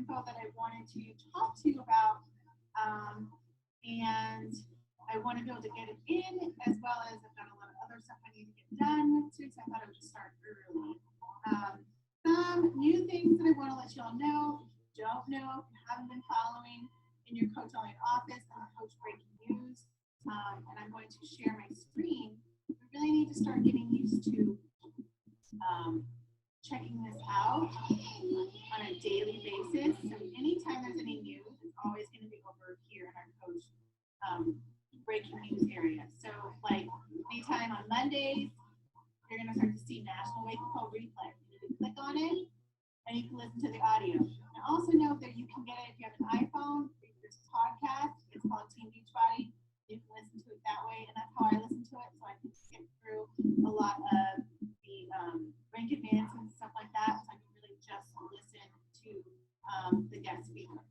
info that I wanted to talk to you about, and I want to be able to get it in, as well as I've got a lot of other stuff I need to get done too, so I thought I would just start early. Some new things that I want to let you all know. If you don't know, if you haven't been following in your Coach Online office, I'm Coach Breaking News, and I'm going to share my screen. We really need to start getting used to checking this out on a daily basis. So anytime there's any news, it's always going to be over here in our Coach Breaking News area. So like anytime on Mondays, you're going to start to see National Wake Up Call Replay. You need to click on it, and you can listen to the audio. And also know that you can get it if you have an iPhone. There's a podcast. It's called Team Beachbody. You can listen to it that way, and that's how I listen to it, so I can skip through a lot of the rank advance and stuff like that, so I can really just listen to the guest speaker.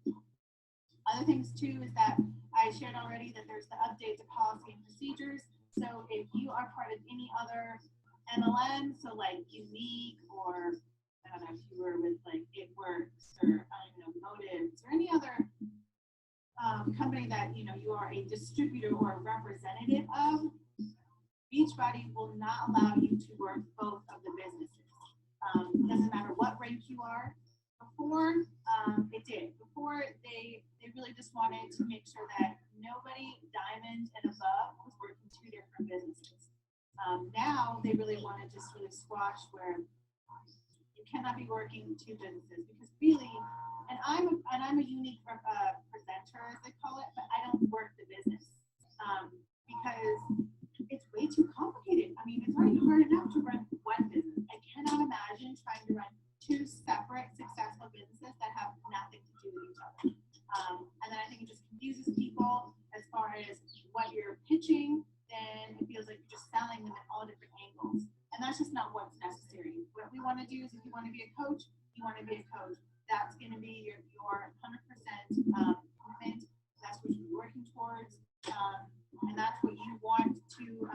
Other things too is that I shared already that there's the update to policy and procedures. So if you are part of any other MLM, so like Unique, or I don't know if you were with like It Works, or I don't know, Motives, or any other company that you are a distributor or a representative of, Beachbody will not allow you to work both of the businesses. It doesn't matter what rank you are. Before, it did. Before, they really just wanted to make sure that nobody diamond and above was working two different businesses. Now, they really want to just really squash where you cannot be working two businesses, because really, and I'm a unique presenter, as they call it, but I don't work the business because it's way too complicated. I mean, it's already hard enough to run one business. I cannot imagine trying to run two separate successful businesses that have nothing to do with each other. And then I think it just confuses people as far as what you're pitching. Then it feels like you're just selling them at all different angles. And that's just not what's necessary. What we want to do is, if you want to be a coach, you want to be a coach. That's going to be your 100% commitment. That's what you're working towards. And that's what you want to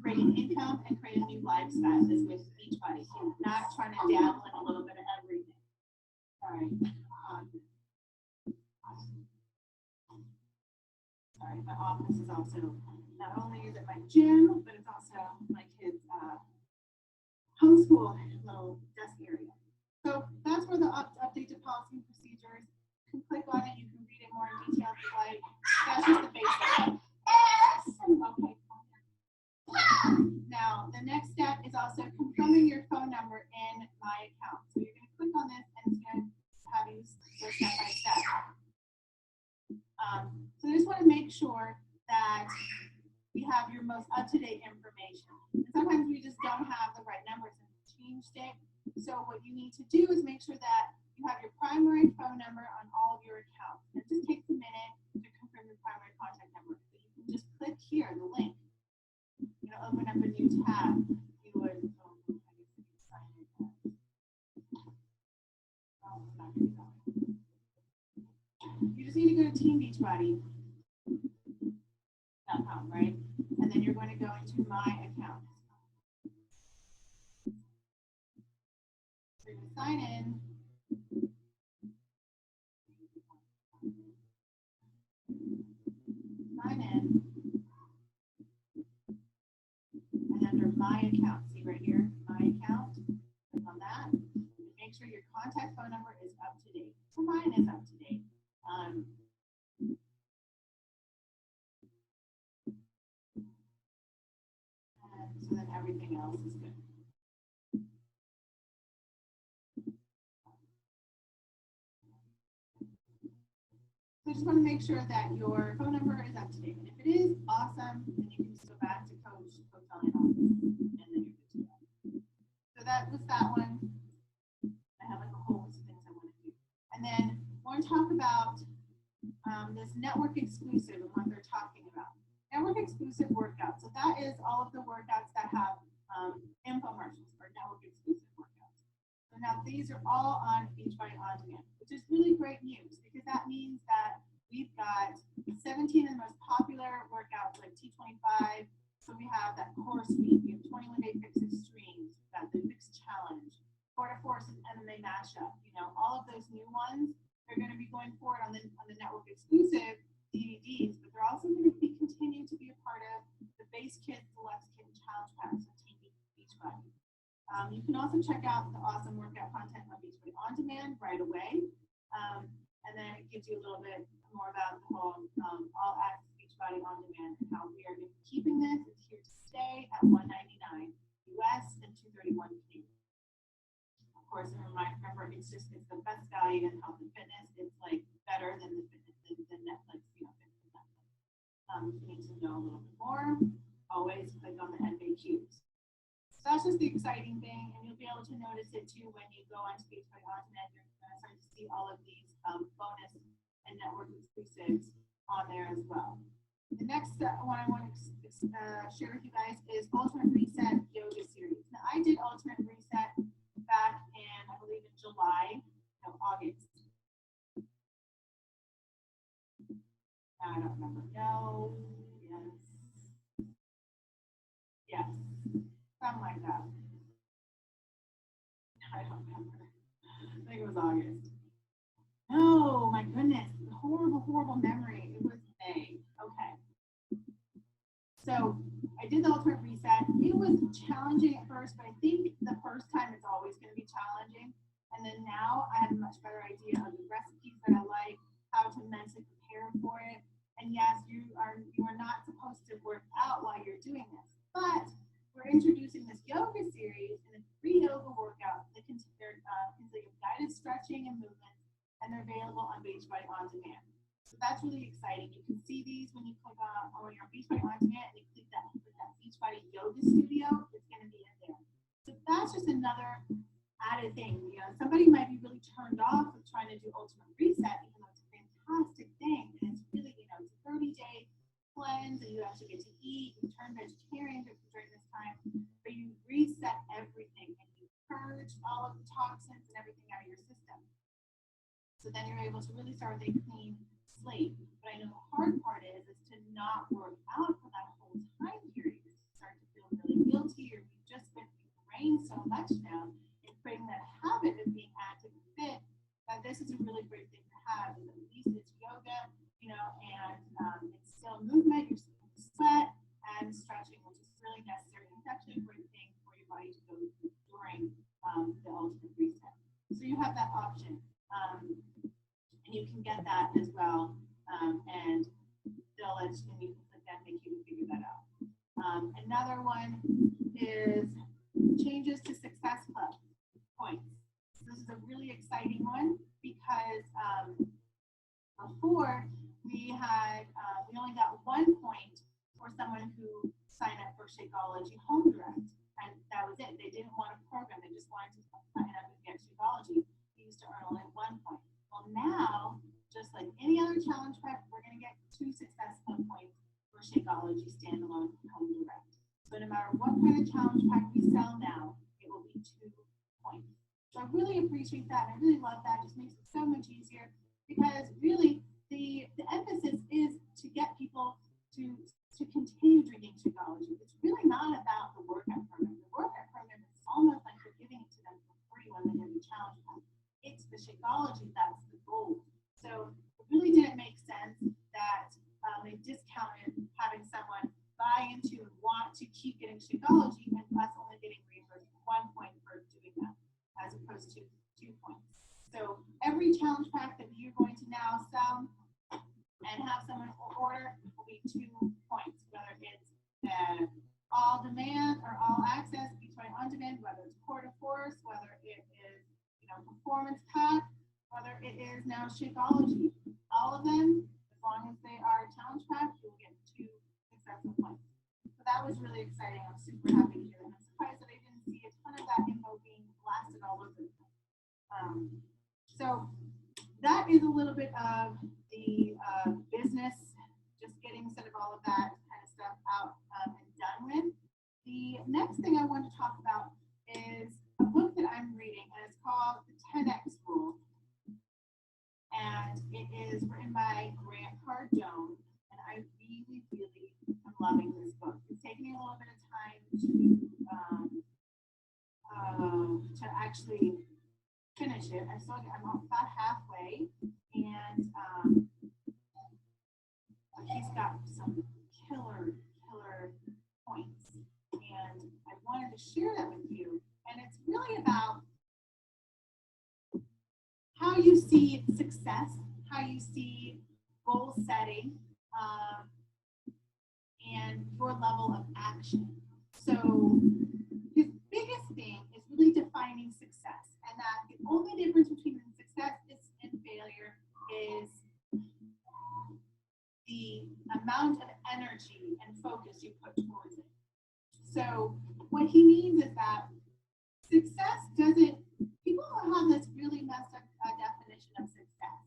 create an income and create a new lifestyle is with Beachbody. So not trying to dabble in a little bit of everything. Sorry. Sorry, my office is also, not only is it my gym, but it's also my kids' homeschool little desk area. So that's where the update to policy and procedures. You can click on it, you can read it more in detail if you like. That's just the basic. Okay. Now, the next step is also confirming your phone number in My Account. So you're going to click on this, and it's going to have you go step by step. So I just want to make sure that we have your most up-to-date information. And sometimes we just don't have the right numbers and changed it. So what you need to do is make sure that you have your primary phone number on all of your accounts. It just takes a minute to confirm your primary contact number. So you can just click here, the link. Open up a new tab. You would, you just need to go to teambeachbody.com, right? And then you're going to go into My Account. So you're going to sign in. Sign in. And under My Account, see right here, My Account, click on that. And make sure your contact phone number is up to date. So mine is up to date. And so then everything else is good. So just want to make sure that your phone number is up to date. And if it is, awesome, then you can just go back to Coach Online Office, and then you're good to go. So that was that one. I have like a whole list of things I want to do. And then I want to talk about this network exclusive and what they're talking about. Network exclusive workouts. So that is all of the workouts that have infomercials or network exclusive workouts. So now these are all on Beachbody On Demand, which is really great news, because that means that we've got 17 of the most popular workouts like T25. So we have that core suite, we have 21 Day Fix Extremes, we've got the Fix Challenge, quarter force, and MMA mashup. You know, all of those new ones, they're going to be going forward on the network exclusive DVDs, but they're also going to be continue to be a part of the Base Kit, Deluxe Kit, and Challenge Packs of Team Beachbody. You can also check out the awesome workout content on Beachbody On Demand right away. And then it gives you a little bit more about the whole All Access Beachbody On Demand and how we are going to be keeping this. It's here to stay at $199 US and $231 Canadian. Of course, remember, it's the best value in health and fitness. It's like better than the fitness than Netflix, you know, fitness Netflix. If you need to know a little bit more, always click on the FAQs. So that's just the exciting thing, and you'll be able to notice it too when you go onto Beachbody On Demand. You're going to start to see all of these bonus and network exclusives on there as well. The next one I want to share with you guys is Ultimate Reset Yoga Series. Now, I did Ultimate Reset back in, I believe, in August. I don't remember. No, yes, something like that. I don't remember. I think it was August. No, my goodness, horrible memory. It was May. Okay. So I did the Ultimate Reset. It was challenging at first, but I think the first time it's always going to be challenging. And then now I have a much better idea of the recipes that I like, how to mentally prepare for it. And yes, you are not supposed to work out while you're doing this, but we're introducing this yoga series and it's free yoga workout that consist of guided stretching and movements, and they're available on Beachbody On Demand. So that's really exciting. You can see these when you click on your Beachbody On Demand and you click that Beachbody Yoga Studio, it's going to be in there. So that's just another added thing. You know, somebody might be really turned off with trying to do Ultimate Reset, even though it's a fantastic thing. And it's really, you know, it's a 30-day cleanse, and you actually get to eat and turn vegetarian during this time, but you reset everything and you purge all of the toxins and everything out of your system. So then you're able to really start with a clean slate. But I know the hard part is to not work out for that whole time period. You start to feel really guilty, or you've just been ingrained so much now in creating that habit of being active and fit, that this is a really great thing to have. At least it's yoga, you know, and it's still movement, you're still sweat and stretching, which is really necessary. It's actually a great thing for your body to go through during the Ultimate Reset. So you have that option. And you can get that as well, and they'll let you, and you can click that and make you figure that out. Another one is changes to Success Club points. So this is a really exciting one because before we only got 1 point for someone who signed up for Shakeology Home Direct, and that was it. They didn't want a program; they just wanted to sign up and get Shakeology. We used to earn only 1 point. Well, now, just like any other challenge pack, we're going to get 2 Success Club points for Shakeology Standalone Home Direct. So no matter what kind of challenge pack we sell now, it will be 2 points. So I really appreciate that. And I really love that. It just makes it so much easier because really the emphasis is to get people to continue drinking Shakeology. It's really not about the workout program. The workout program is almost like you're giving it to them for free when they get the challenge pack. It's the Shakeology that's the goal. So it really didn't make sense that they discounted having someone buy into and want to keep getting Shakeology and us only getting reimbursed 1 point for doing that, as opposed to 2 points. So every challenge pack that you're going to now sell and have someone order will be 2 points, whether it's all demand or all access, Beachbody On Demand, whether it's quarter force, whether it is performance pack, whether it is now Shakeology. All of them, as long as they are challenge pack, you will get 2 successful points. So that was really exciting. I'm super happy to hear that. I'm surprised that I didn't see a ton of that info being blasted all over the place. So that is a little bit of the business, just getting sort of all of that kind of stuff out and done with. The next thing I want to talk about is a book that I'm reading, and it's called The 10X Rule. And it is written by Grant Cardone, and I really am loving this book. It's taken me a little bit of time to actually finish it. I'm about halfway, and he's got some killer points, and I wanted to share that with you. And it's really about how you see success, how you see goal setting, and your level of action. So his biggest thing is really defining success, and that the only difference between success and failure is the amount of energy and focus you put towards it. So what he means is that success doesn't, people have this really messed up definition of success,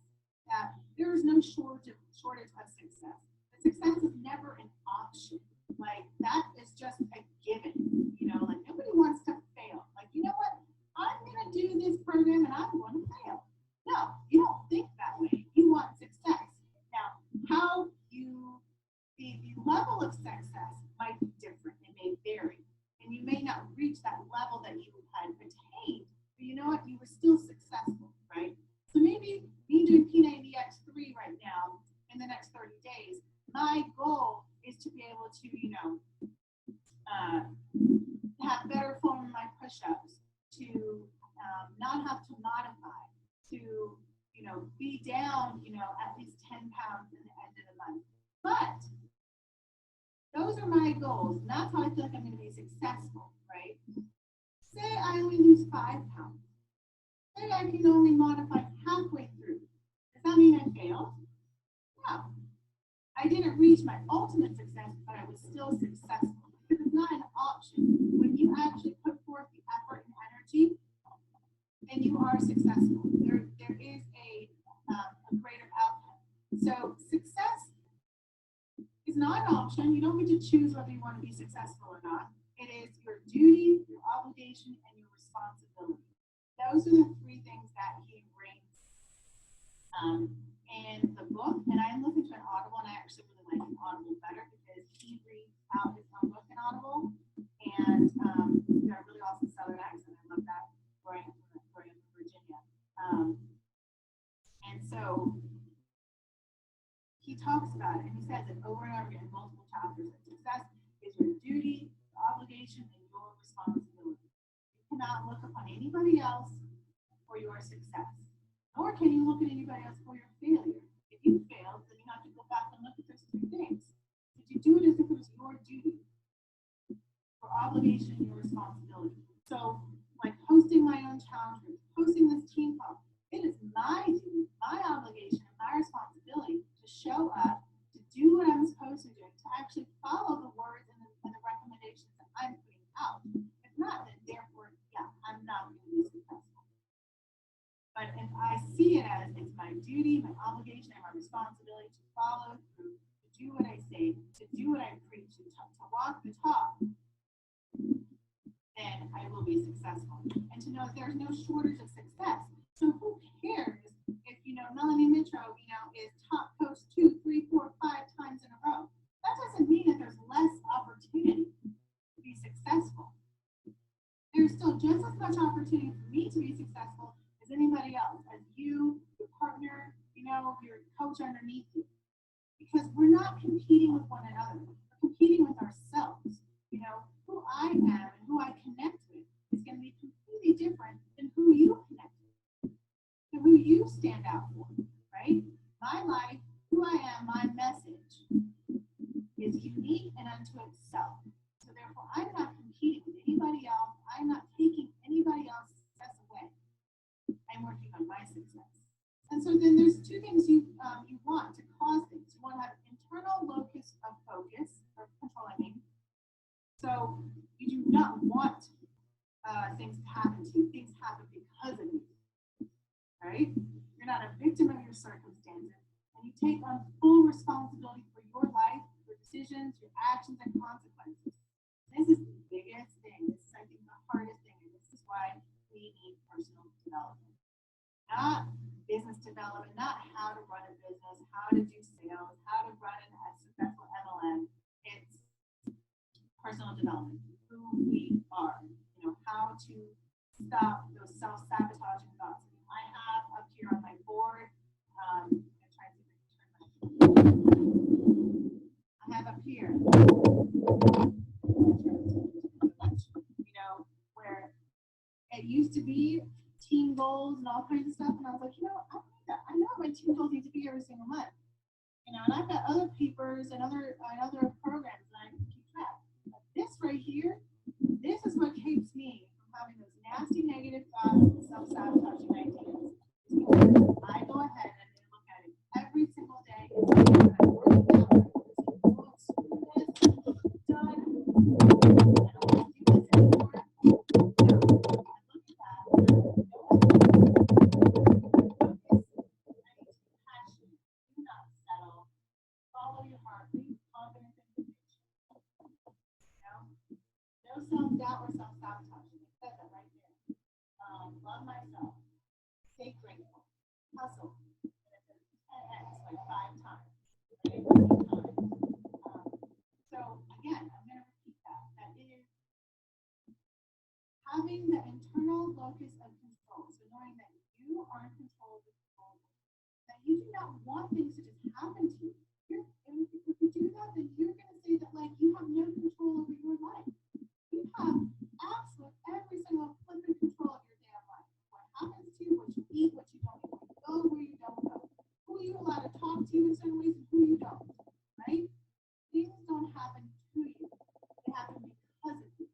that there is no shortage of success. But success is never an option. Like, that is just a given, like nobody wants to fail. Like, you know what, I'm going to do this program and I'm going to fail. No, you don't think that way. You want success. Now, the level of success might be different. It may vary. And you may not reach that level that you had attained, but you know what? You were still successful, right? So maybe me doing P90X3 right now in the next 30 days, my goal is to be able to, have better form in my push-ups, to not have to modify, to, be down, at least 10 pounds at the end of the month. But those are my goals, and that's how I feel like I'm going to be successful, right? Say I only lose 5 pounds. Say I can only modify halfway through. Does that mean I failed? No. I didn't reach my ultimate success, but I was still successful. Because it's not an option. When you actually put forth the effort and energy, then you are successful. There is a greater outcome. So success is not an option. You don't get to choose whether you want to be successful or not. It is your duty, your obligation, and your responsibility. Those are the 3 things that he brings in the book. And I'm listening to an Audible, and I actually really like an Audible better because he reads out his own book in Audible. And he's got a really awesome Southern accent. I love that. Growing up in Virginia. And so he talks about it, and he says it over and over again in multiple chapters, that success is your duty, your obligation, and your responsibility. You cannot look upon anybody else for your success, nor can you look at anybody else for your failure. If you failed, then you have to go back and look at those 3 things. Did you do it as if it was your duty, your obligation, and your responsibility? So, like hosting my own challenge group, hosting this team call, it is my duty, my obligation, and my responsibility to show up, to do what I'm supposed to do, to actually follow the words and the recommendations that I'm putting out. If not, then therefore, yeah, I'm not going to be successful. But if I see it as it's my duty, my obligation, and my responsibility to follow through, to do what I say, to do what I preach, to walk the talk, then I will be successful. And to know that there's no shortage of success. So who cares if, Melanie Mitro, is top coach 2, 3, 4, 5 times in a row? That doesn't mean that there's less opportunity to be successful. There's still just as much opportunity for me to be successful as anybody else, as you, your partner, your coach underneath you. Because we're not competing with one another. We're competing with ourselves. Who I am and who I connect with is going to be completely different than who you connect with, and who you stand out for, right? My life, who I am, my message is unique and unto itself. So therefore, I'm not competing with anybody else. I'm not taking anybody else's success away. I'm working on my success. And so then there's 2 things you want to cause things. You want to have internal locus of focus, or control, I mean. So you do not want things to happen to you. Things happen because of you, right? You're not a victim of your circumstances, and you take on full responsibility for your life, your decisions, your actions, and consequences. This is the biggest thing. This is, I think, the hardest thing, and this is why we need personal development. Not business development, not how to run a business, how to do sales, how to run a successful MLM. It's personal development, who we are, how to stop those self-sabotaging thoughts. I have up here on my board, I'm going to try to turn my, I have up here, where it used to be team goals and all kinds of stuff, and I was like, I know my team goals need to be every single month. And I've got other papers and other programs that I can keep track. But this right here, this is what keeps me from having those nasty negative thoughts and self-sabotaging ideas. I go ahead and I look at it every single day. And I work it out. Done. I don't want to do this anymore. No. I look at that. Do not settle. Follow your heart. Be confident in your future. No self-doubt or self-sabotaging. It says it right there. Love myself. Stay grateful. Hustle. And it says 10x like 5 times. Right? 5 times. So again, I'm going to repeat that. That is having the internal locus of control. So knowing that you are in control of the control. That you do not want things to just happen to you. If you do that, then you're going to say that like you have no control over your life. You have absolute every single flipping control of your damn life. What happens to you, what you eat, what you don't eat, where you go, where you don't go, who you allow to talk to you in certain ways and who you don't, right? Things don't happen to you. They happen because of you.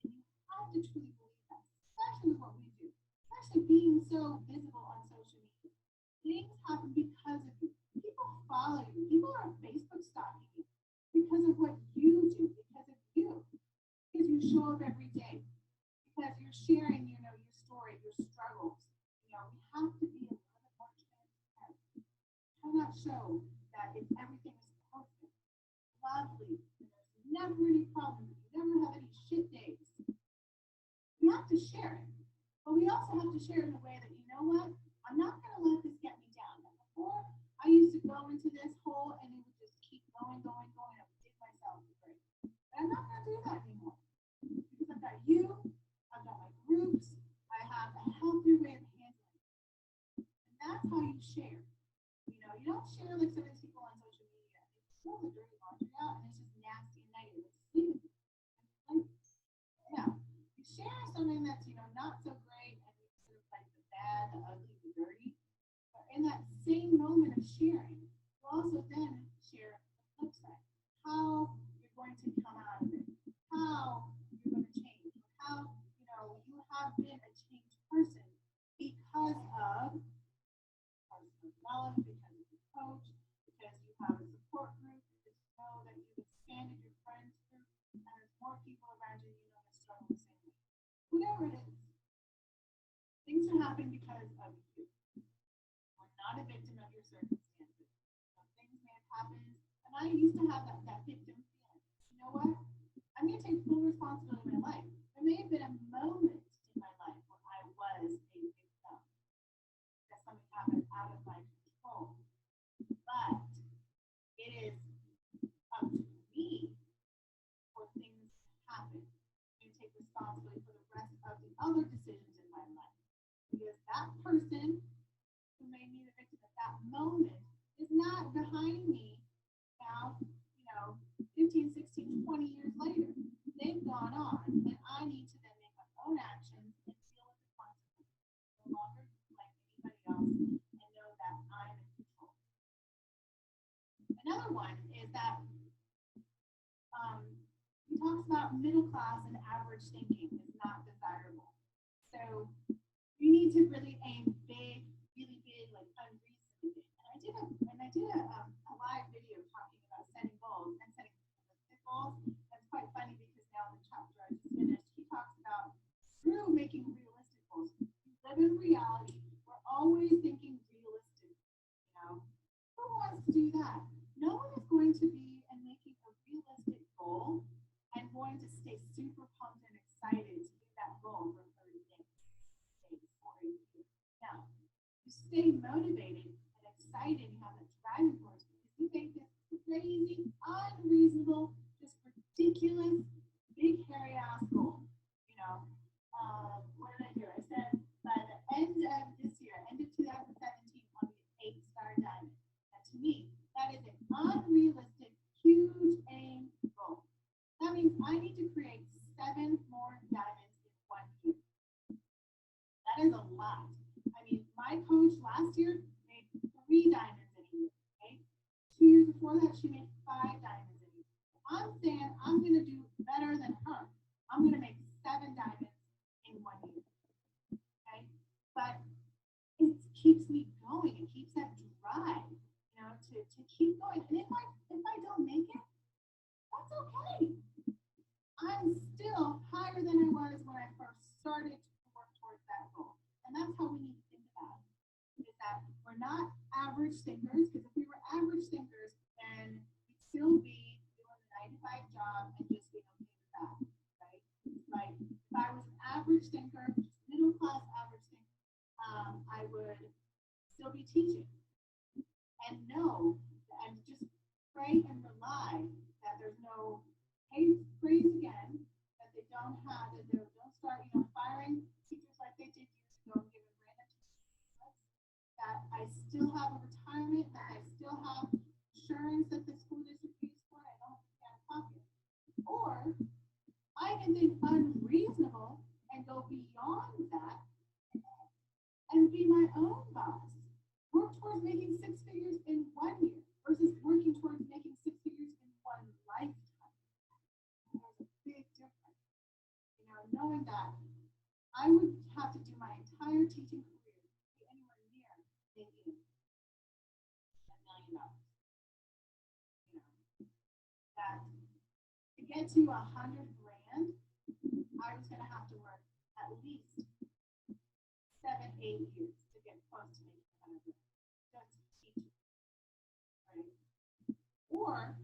And you have to truly believe that, especially with what we do, especially being so visible on social media. Things happen because of you. People follow you. People are Facebook stalking you because of what you do, because of you. Because you show up every day. Because you're sharing, your story, your struggles. We have to be a little bit more transparent. Cannot show that if everything is perfect, lovely, and there's never any problems, you never have any shit days. We have to share it. But we also have to share it in a way that, you know what? I'm not going to let this get me down. Now, before, I used to go into this hole and it would just keep going. I would dig myself to break. But I'm not going to do that anymore. Because I've got you, I've got my groups, I have a healthy way of handling it. And that's how you share. You don't share like some of these people on social media. They pull the dirty laundry out and it's just nasty and negative. It's you share something that's, not so great and it's sort of like the bad, the ugly, the dirty. But in that same moment of sharing, you also then share the flip side. How you're going to come out of it. How you're going to change. How, you have been a changed person because of personal development, because of your coach, because you have a support group, because you know that you've expanded your friends group, and there's more people around you that struggle the same way. Whatever it is, things are happening because of you. You're not a victim of your circumstances. Things may have happened, and I used to have that victim feeling. You know what? I'm going to take full responsibility in my life. There may have been a moment in my life where I was a victim. That something happened out of my control. But it is up to me for things to happen and take responsibility for the rest of the other decisions in my life. Because that person who made me the victim at that moment is not behind me now, 15, 16, 20 years later. They've gone on, and I need to then make my own actions and deal with the consequences. No longer like anybody else and know that I'm in control. Another one is that he talks about middle class and average thinking is not desirable. So you need to really aim big, really big, like unreasonably big. And I did a live video talking about setting goals and setting realistic goals. That's quite funny because now the chapter I just finished, he talks about through making realistic goals. We live in reality. We're always thinking realistic. Who wants to do that? No one is going to be and making a realistic goal and going to stay super pumped and excited to do that goal for 30 days or a year. Now, you stay motivated and excited, you have that driving force because you make this crazy, unreasonable, just ridiculous, big hairy ass goal. What did higher than I was when I first started to work towards that goal. And that's how we need to think about it, is that we're not average thinkers, because if we were average thinkers, then we'd still be doing the 9 to 5 job and just being okay with that, right? Like, if I was an average thinker, middle class average thinker, I would still be teaching and know and just pray and rely that there's no praise again, that they don't have, that they don't start, firing teachers like they did years ago and giving random teachers, that I still have a retirement, that I still have insurance that the school district pays for, I don't have to pay out of pocket. Or I can think unreasonable and go beyond that and be my own boss. Work towards making 6 figures in 1 year versus working towards making 6 figures in one lifetime. There's a big difference. Knowing that I would have to do my entire teaching career to be anywhere near making $1 million. That to get to 100 grand, I was going to have to work at least 7, 8 years to get close to making 100 grand. Just teaching, right? Or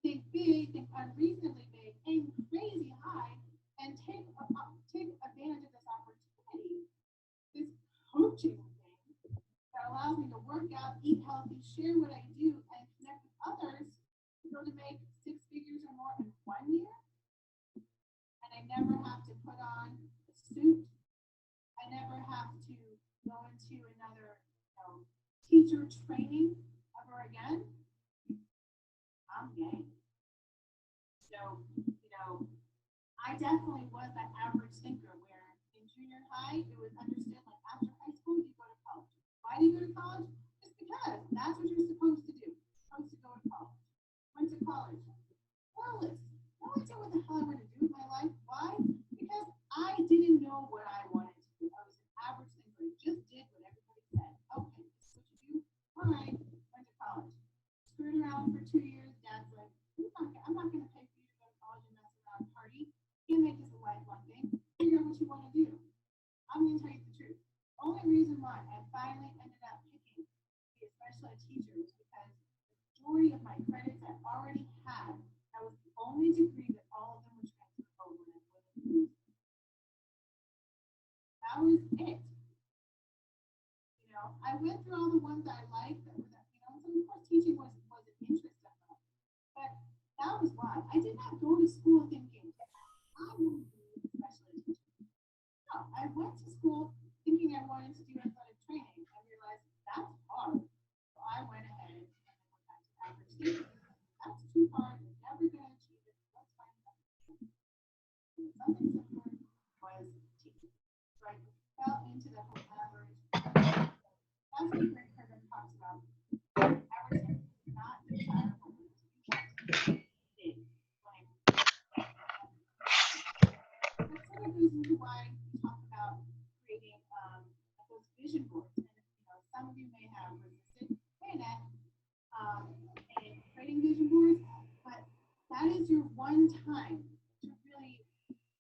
think big, think unreasonably big, aim crazy high, and take advantage of this opportunity, this coaching thing that allows me to work out, eat healthy, share what I do, and connect with others to go to make 6 figures or more in 1 year. And I never have to put on a suit. I never have to go into another teacher training ever again. I'm game. So, I definitely was that average thinker where in junior high, it was understood like after high school, you go to college. Why do you go to college? Just because that's what you're supposed to do. You're supposed to go to college. Went to college. Clueless. No idea what the hell I want to do with my life. Why? Because I didn't know what I wanted to do. I was an average thinker. I just did what everybody said. Okay, this is what you do. All right, went to college. Screwed around for 2 years. Dad's like, I'm not going to pay for you to go to college and mess around and party. Can't make this a lifelong thing. Figure out what you want to do. I'm going to tell you the truth. The only reason why I finally ended up picking to be a special ed teacher was because the majority of my credits I already had. That was the only degree that all of them were transferable when I wasn't using. That was it. I went through all the ones that I liked that was, so of course teaching was an interest of mine. But that was why. I did not go to school thinking, I want to be a special ed teacher. No, I went to school thinking I wanted to do athletic training. I realized that's hard. So I went ahead and went back to average thinking. That's too hard. You're never going to achieve it. Let's find something. Something simpler was teaching. So I fell into the whole average. That's what Grant Cardone talks about. Average thinking is not desirable. That sort of goes into why we talk about creating those vision boards. And some of you may have resisted doing that and creating vision boards, but that is your one time to really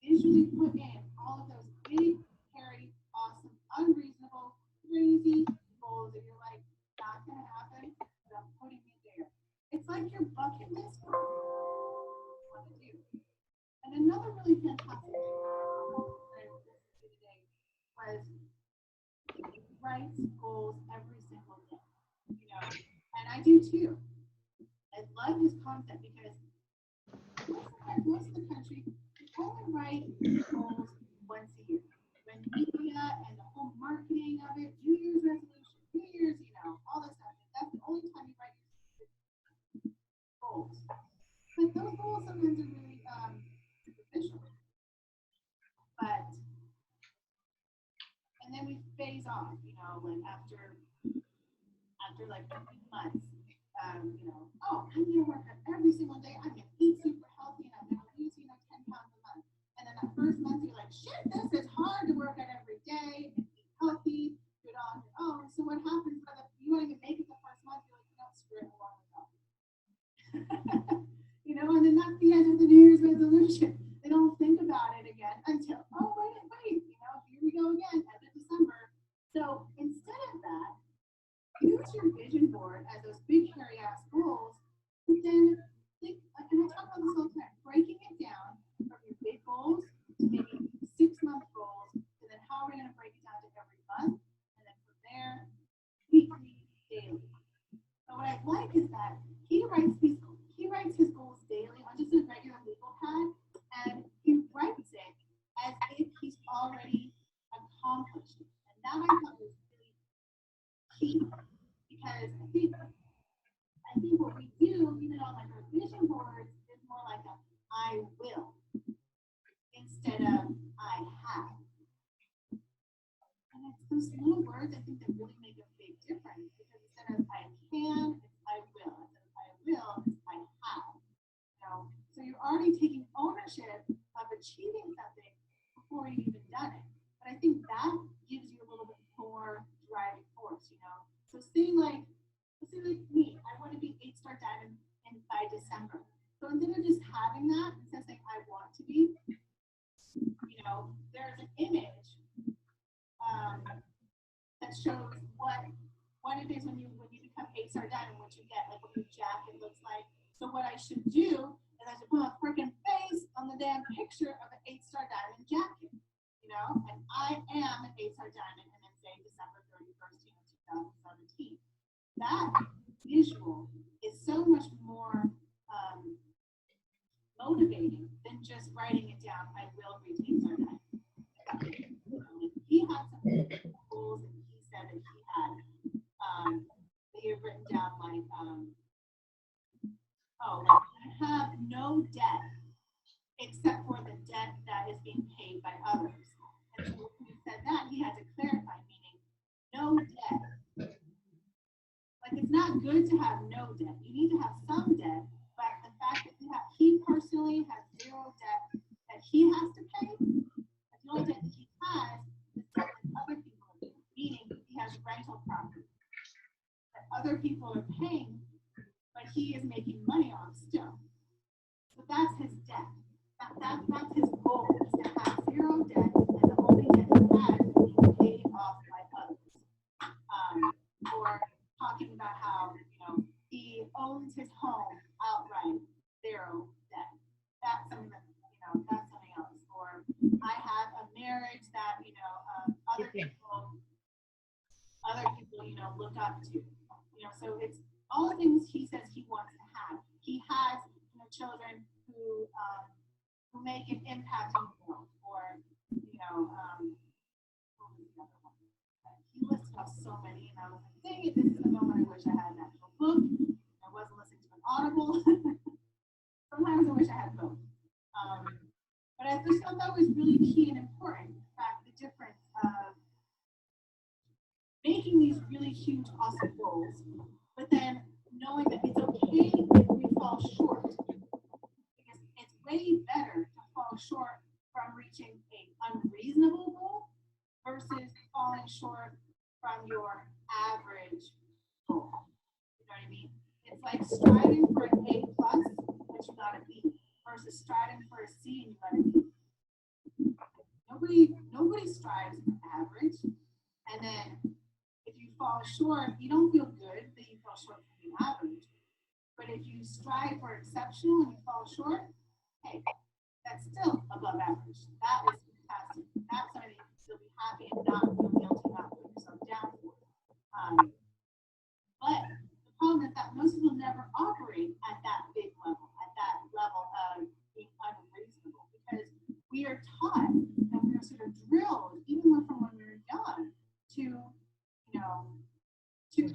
visually put in all of those big, hairy, awesome, unreasonable, crazy goals that you're like, not gonna happen, but I'm putting it there. It's like your bucket list for what you want to do. And another really fantastic thing that I listened to today was write goals every single day. And I do too. I love this concept because most of the country only write goals once a year. When media and the whole marketing of it, New Year's resolution, New Year's, all this stuff, that's the only time you write your goals. But those goals sometimes are really superficial. And then we phase off, like after like 15 months, I'm gonna work out every single day. I'm gonna eat super healthy and I'm gonna lose, 10 pounds a month. And then that first month you're like, shit, this is hard to work out every day and eat healthy, do it all on your own. So what happens by you don't even make it the first month, you're like, screw it, along with healthy. And then that's the end of the New Year's resolution. They don't think about it again. again until, oh, wait, here we go again, end of December. So instead of that, use your vision board as those big, hairy ass goals, but then think, and I talk about this all the time, breaking it down from your big goals to maybe 6-month goals, and then how are we going to break it down to every month, and then from there, weekly, daily. So what I like is that he writes his goals daily on just a regular legal pad, and he writes it as if he's already accomplished it. And that I thought was really key, because I think what we do, even on like our vision boards, is more like a I will instead of I have. And it's those little words I think that really make a big difference, because instead of I can, it's I will. Instead of I will, it's I have. So you're already taking ownership of achieving something before you've even done it. But I think that gives you a little bit more driving force, So say like me, I want to be 8-star diamond by December. So instead of just having that, instead of saying I want to be, there's an image that shows what it is when you become 8-star diamond, what you get, like what your jacket looks like. So what I should do is I should put a freaking face on the damn picture of an 8-star diamond jacket, and I am an 8-star diamond, and then say December 31st, 2017. That visual is so much more motivating than just writing it down. I will reach 8-star diamond. He had some goals that he said that he had that he had written down like I have no debt except for the debt that is being paid by others. And so when he said that, he had to clarify, meaning no debt. Like, it's not good to have no debt. You need to have some debt, but the fact that he personally has 0 debt that he has to pay, the only debt that he has is debt that other people are paying, meaning he has rental property that other people are paying, but he is making money on still. So that's his debt. That's his goal, is to have 0 debt, and the only debt he has is being paid off by others. Or talking about how, he owns his home outright, 0 debt. That's something that, that's something else. Or I have a marriage that, other people, look up to. So it's all the things he says he wants to have. He has, children who make an impact on the world, or, he listed off so many, and I was like, dang it, this is the moment I wish I had an actual book. I wasn't listening to an Audible. Sometimes I wish I had both. But I just thought that was really key and important. In fact, the difference of making these really huge, awesome goals, but then knowing that it's okay if we fall short. Because it's way better to fall short from reaching an unreasonable goal versus falling short from your average goal. You know what I mean? It's like striving for an A+, but you got a B, versus striving for a C and you got a D. Nobody strives for average, and then if you fall short, you don't feel good that you fell short from the average. But if you strive for exceptional and you fall short, hey, that's still above average. That is fantastic. That's something you can still be happy and not feel guilty, not put yourself down for. But the problem is that most people never operate at that big level, at that level of being unreasonable, because we are taught and we are sort of drilled, even from when we were young, to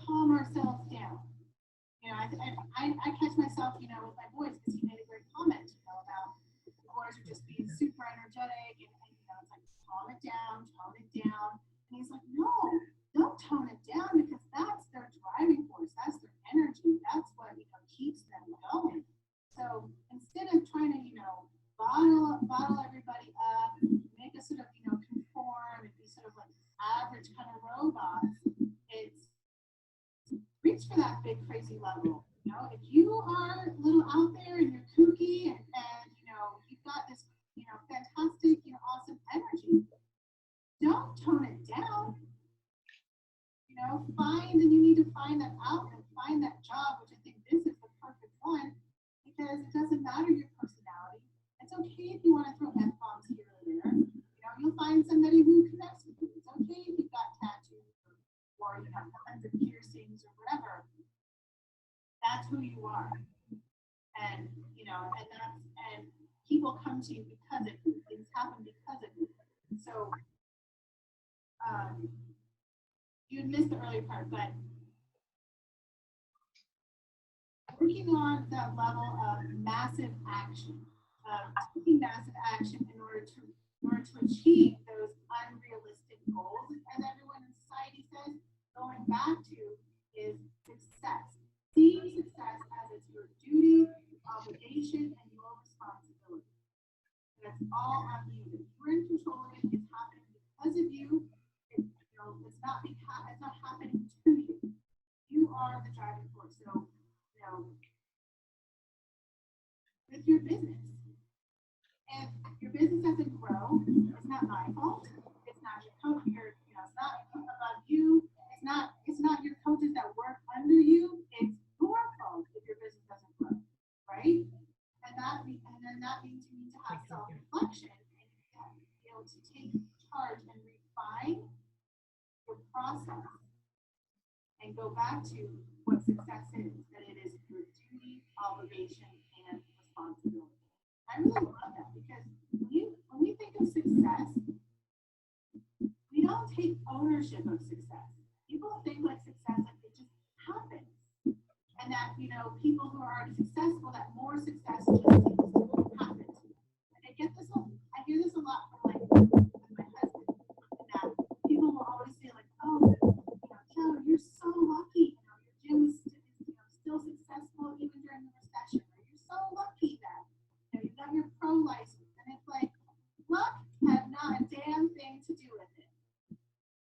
calm ourselves down. I catch myself, with my boys, because he made a great comment, about the boys are just being super energetic, and it's like, calm it down. And he's like, no, don't tone it down, because that's their driving force, that's their energy, that's what, keeps them going. So instead of trying to, bottle everybody up, make us sort of, conform and be sort of like average kind of robots, it's reach for that big crazy level. If you are a little out there and you're kooky and you've got this, fantastic, doesn't matter your personality. It's okay if you want to throw F-bombs here or there. You know, you'll find somebody who connects with you. It's okay if you've got tattoos or you have tons of piercings or whatever. That's who you are. And you know, and people come to you because of you. Things happen because of you. So you had missed the earlier part, but working on that level of massive action, taking massive action in order to achieve those unrealistic goals, as everyone in society says, going back to is success. Seeing success as it's your duty, obligation, and your responsibility. That's all on you. If you're in control of it, it's happening because of you. It's not happening to you. You are the driving force. So, you know, with your business, if your business doesn't grow, it's not my fault. It's not your coach. It's not about you. It's not your coaches that work under you. It's your fault if your business doesn't grow, right? And then that means you need to have self-reflection and you have to be able to take charge and refine your process and go back to what success is, that it is your duty, obligation, and responsibility. I really love that because when we think of success, we don't take ownership of success. People think like success, like it just happens. And that, you know, people who are already successful, that more success just seems to happen. And I hear this a lot from like with my husband, and that people will always say like, oh, you know, Joe, you're so lucky. You know, your gym is still successful even during the recession. Or you're so lucky that you got your pro license. And it's like, luck had not a damn thing to do with it.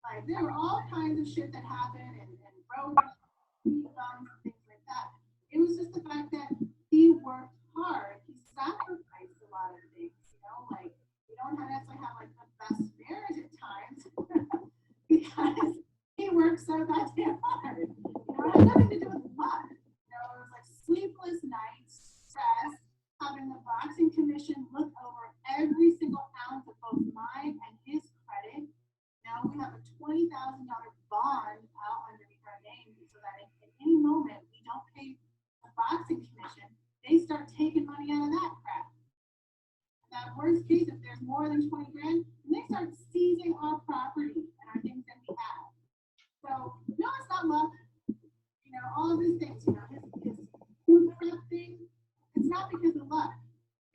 Like there were all kinds of shit that happened and road bumps and things like that. It was just the fact that he worked hard. He sacrificed a lot of things, you know, like we don't necessarily have like the best marriage at times because he worked so goddamn hard. You know, it had nothing to do with luck. You know, it was like sleepless nights, stress, having the boxing commission look over every single ounce of both mine and his credit. Now we have a $20,000 bond out underneath our name so that at any moment we don't pay the boxing commission, they start taking money out of that crap. That worst case, if there's more than 20 grand, they start seizing our property and our things that we have. So, no, it's not luck. You know, all of these things, you know, his food prep thing, it's not because of luck.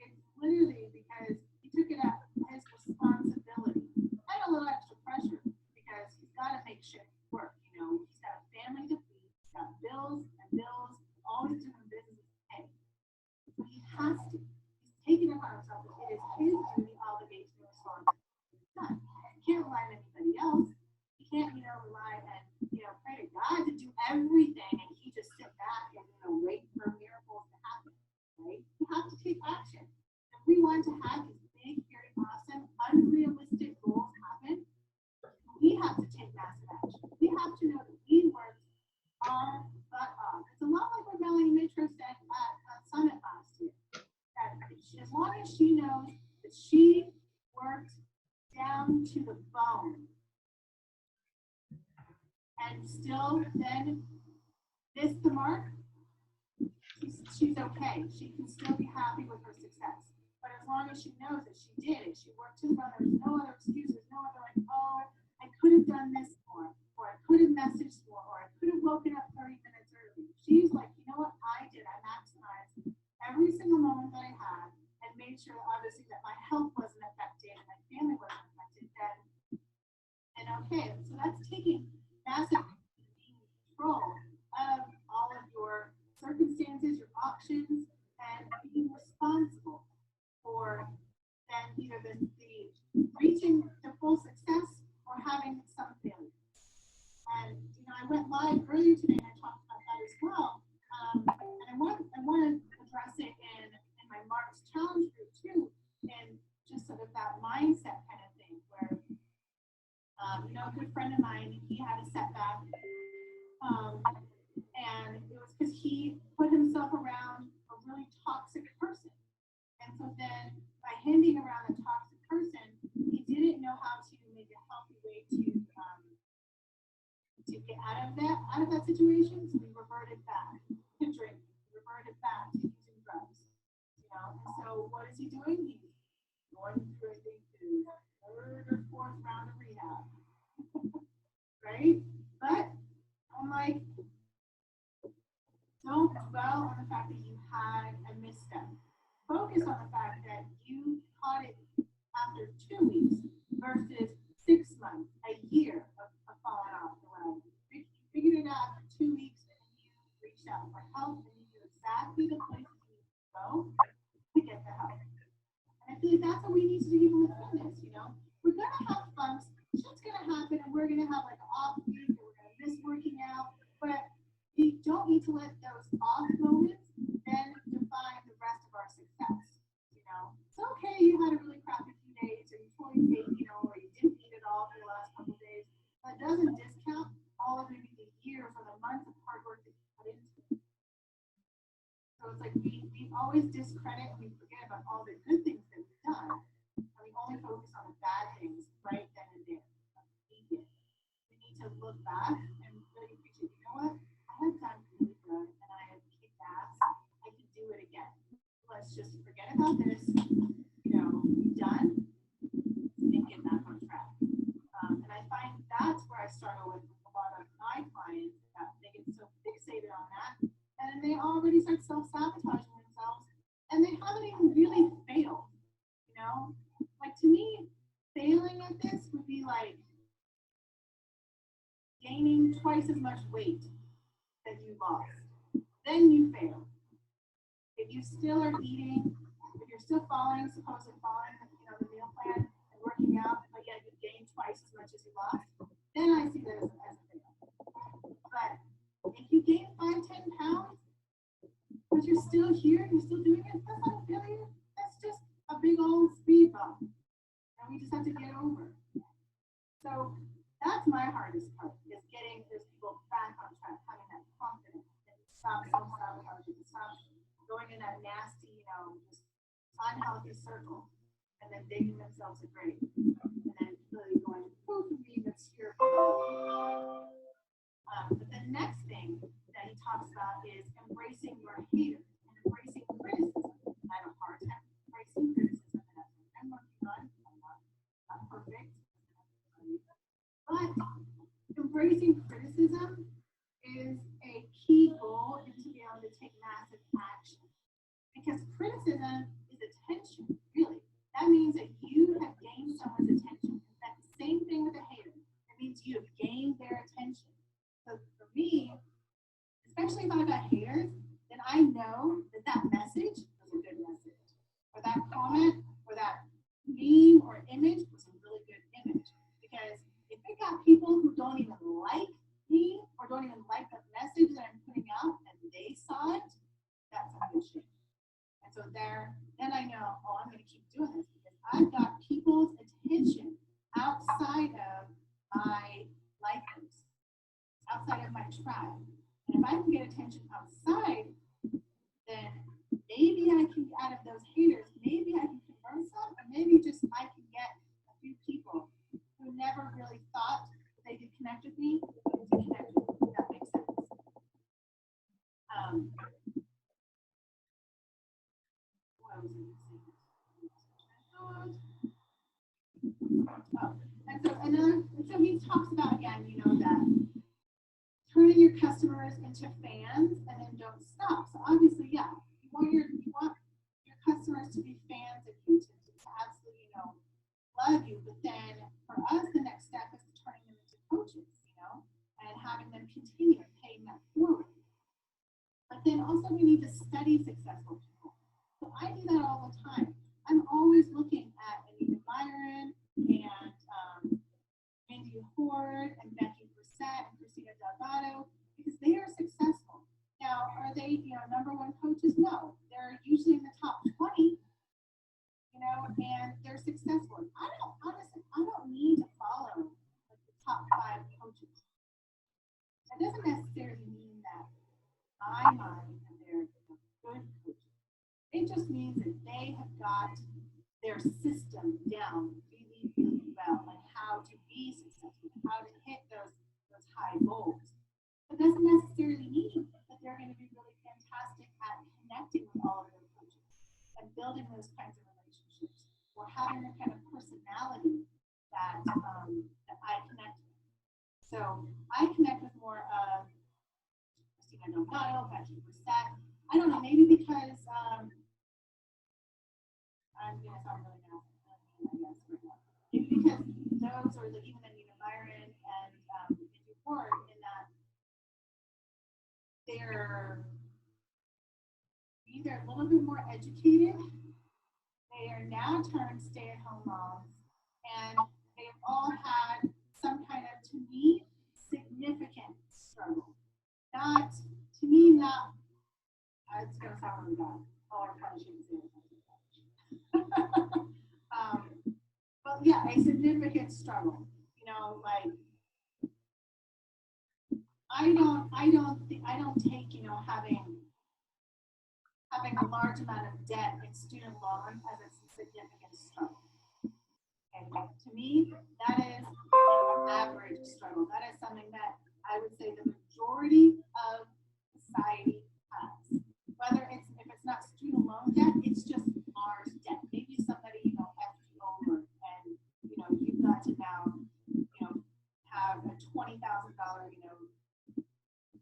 It's literally because he took it as his responsibility. And a little extra pressure because he's got to make shit work. You know, he's got a family to feed, he's got bills and bills, always doing business to pay. So he has to. He's taking it upon himself. It is his duty, obligation, and responsibility. It's not. He can't rely on anybody else. He can't, you know, rely on, you know, pray to God to do everything and he just sit back and, you know, wait for miracles to happen. Right? You have to take action. If we want to have these big, very awesome, unrealistic goals happen, we have to take massive action. We have to know that we worked our butt off. It's a lot like what Melanie Mitro said at Summit last year. That as long as she knows that she worked down to the bone and still then missed the mark, she's okay. She can still be happy with her success. But as long as she knows that she did it, she worked to the bone, there's no other excuses, no other like, oh, I could have done this more, or I could have messaged more, or I could have woken up 30 minutes early. She's like, you know what, I did. I maximized every single moment that I had and made sure, obviously, that my health wasn't affected and my family wasn't affected. And okay, so that's taking massive control of all of your circumstances, your options, and being responsible for then either the reaching the full success or having some failure. And you know, I went live earlier today and I talked about that as well. And I want to address it in my March challenge group too, and just sort of that mindset kind of thing where you know, a good friend of mine, he had a setback. And it was because he put himself around a really toxic person. So what is he doing? He's going through, I think, his third or fourth round of rehab, right? But I'm like, don't dwell on the fact that you had a misstep. Focus on the fact that you caught it after 2 weeks versus 6 months, a year of falling off the wagon. You figured it out after 2 weeks and you reached out for help and you knew exactly the places you need to go to get the help. And I feel like that's what we need to do even with fitness, you know? We're gonna have bumps, shit's gonna happen, and we're gonna have like an off week, and we're gonna miss working out, but we don't need to let those off moments then define the rest of our success. You know, it's okay, you had a really crappy few days, or you totally ate, you know, or you didn't eat at all for the last couple of days. That doesn't discount all of maybe the year for the months of hard work that you put into it. So it's like we always discredit and we forget about all the good things that we've done, and we only focus on the bad things right then and there. We need to look back and really appreciate, you know what? I have done really good and I have kicked ass. I can do it again. Let's just forget about this, you know, be done and get back on track. And I find that's where I struggle with a lot of my clients, that they get so fixated on that and then they already start self-sabotaging themselves and they haven't even really failed. You know, like to me, failing at this would be like gaining twice as much weight that you lost. Then you fail. If you still are eating, if you're still supposedly following, you know, the meal plan and working out, but yet you gain twice as much as you lost, then I see that as a fail. But if you gain 5, 10 pounds, but you're still here, you're still doing it, that's not a failure. That's just a big old speed bump. And we just have to get over. So that's my hardest part, is getting those people back on track, having that confidence, and stop self-sabotaging, stop going in that nasty, you know, just unhealthy circle, and then digging themselves a grave, and then really going, poof, me, that's here. But the next thing that he talks about is embracing your haters and embracing criticism. I have a hard time embracing criticism, and that's what I'm working on. I'm not perfect. But embracing criticism is a key goal in to be able to take massive action. Because criticism is attention, really. That means that you have gained someone's attention. That's the same thing with a hater. It means you have gained their attention. So for me, especially if I've got haters, then I know that that message was a good message. Or that comment, or that meme or image was a really good image. Because if I got people who don't even like me or don't even like the message that I'm putting out and they saw it, that's some good shit. And so then I know, oh, I'm going to keep doing this because I've got people's attention outside of my life groups, outside of my tribe. And if I can get attention outside, then maybe I can, out of those haters, maybe I can convert some, or maybe just I can get a few people who never really thought that they could connect with me to connect with me, if that makes sense. And so he talks about, again, you know, that turning your customers into fans and then don't stop. So obviously, yeah, you want your customers to be fans of you, to absolutely, you know, love you. But then for us, the next step is turning them into coaches, you know, and having them continue and paying that forward. But then also we need to study successful people. So I do that all the time. I'm always looking at Anita Byron and Andy Horde and Becky Brissett and Christina Delgado, because they are successful. Now, are they, you know, #1 coaches? No. They're usually in the top 20, you know, and they're successful. I don't need to follow like the top 5 coaches. That doesn't necessarily mean that my mind and they're good coaches. It just means that they have got their system down really, really well and how to be successful, how to hit those high goals. It doesn't necessarily mean that they're going to be really fantastic at connecting with all of their coaches and building building those kinds of relationships, or having the kind of personality that that I connect with. So I connect with more of Christina Delgado, Patrick Brissett. I don't know, maybe because I'm gonna sound really nasty, I guess right now. Maybe because those, or like even Anita Myron and Andrew Ford, in that they're either a little bit more educated, they are now turned stay-at-home moms, and they've all had some kind of, to me, significant struggle. Not, to me, not, it's going to sound really bad. Oh, I probably shouldn't say it. But yeah, a significant struggle. You know, like, I don't take, you know, having a large amount of debt in student loan as a significant struggle. Okay, to me, that is an average struggle. That is something that I would say the majority of society has. Whether if it's not student loan debt, it's just Mars debt. Maybe somebody, you know, effed you over, and you know you've got to now, you know, have a $20,000, you know,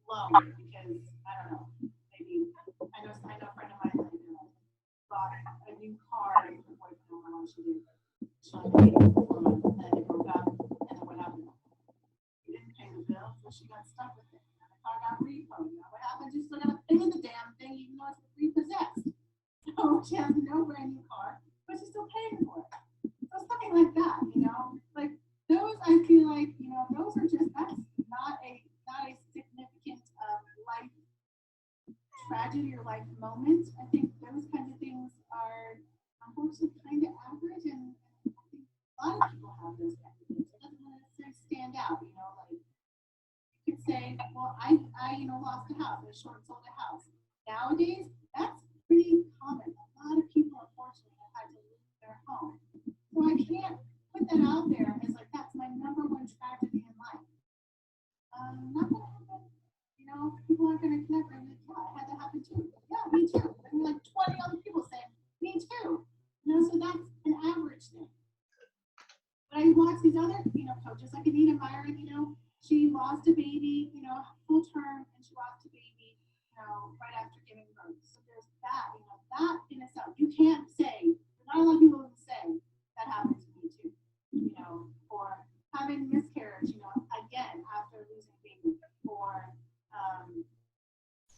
loan because I don't know. Maybe I know a friend of mine that bought a new car and her boyfriend don't know what she did. She only paid it for a month, and then they broke up, and then what happened? She didn't pay the bill, so she got stuck with it. And the car got repoed. Now what happened? You still got to pay the damn thing, even though it's repossessed. So she has no brand new car, but she's still paying for it. So something like that, you know, like those, I feel like, you know, those are just, that's not a significant life tragedy or life moment. I think those kinds of things are unfortunately kind of average, and I think a lot of people have those kinds of things. It doesn't necessarily stand out, you know, like you could say, well, I you know, lost a house, I sold a house. Nowadays, that's pretty common. A lot of people, unfortunately, have had to leave their home. So I can't put that out there as like, that's my number one tragedy in life. Not gonna happen. You know, people aren't gonna connect. They're like, yeah, I had that happen too. Yeah, me too. And like 20 other people saying, me too. You know, so that's an average thing. But I watch these other, you know, coaches like Anita Myron, you know, she lost a baby, you know, full term, and she lost a baby, you know, right after giving birth. So there's that, you know, that in itself. You can't say, there's not a lot of people who say that happened to me too, you know, or having miscarriage, you know, again, after losing a baby, or,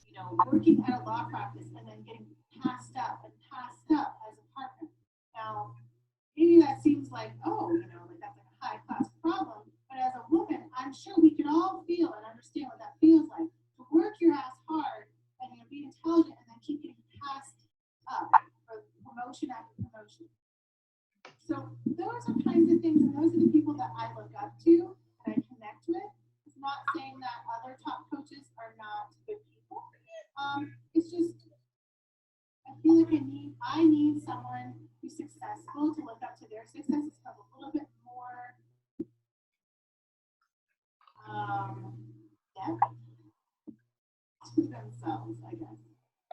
you know, working at a law practice and then getting passed up as a partner. Now, maybe that seems like, oh, you know, like that's like a high class problem. But as a woman, I'm sure we can all feel and understand what that feels like, to work your ass hard and, you know, be intelligent and then keep getting passed up for promotion after promotion. So those are kinds of things, and those are the people that I look up to and I connect with. It's not saying that other top coaches are not good people. It's just, I feel like I need someone who's successful to look up to their successes, have a little bit more depth to themselves, I guess,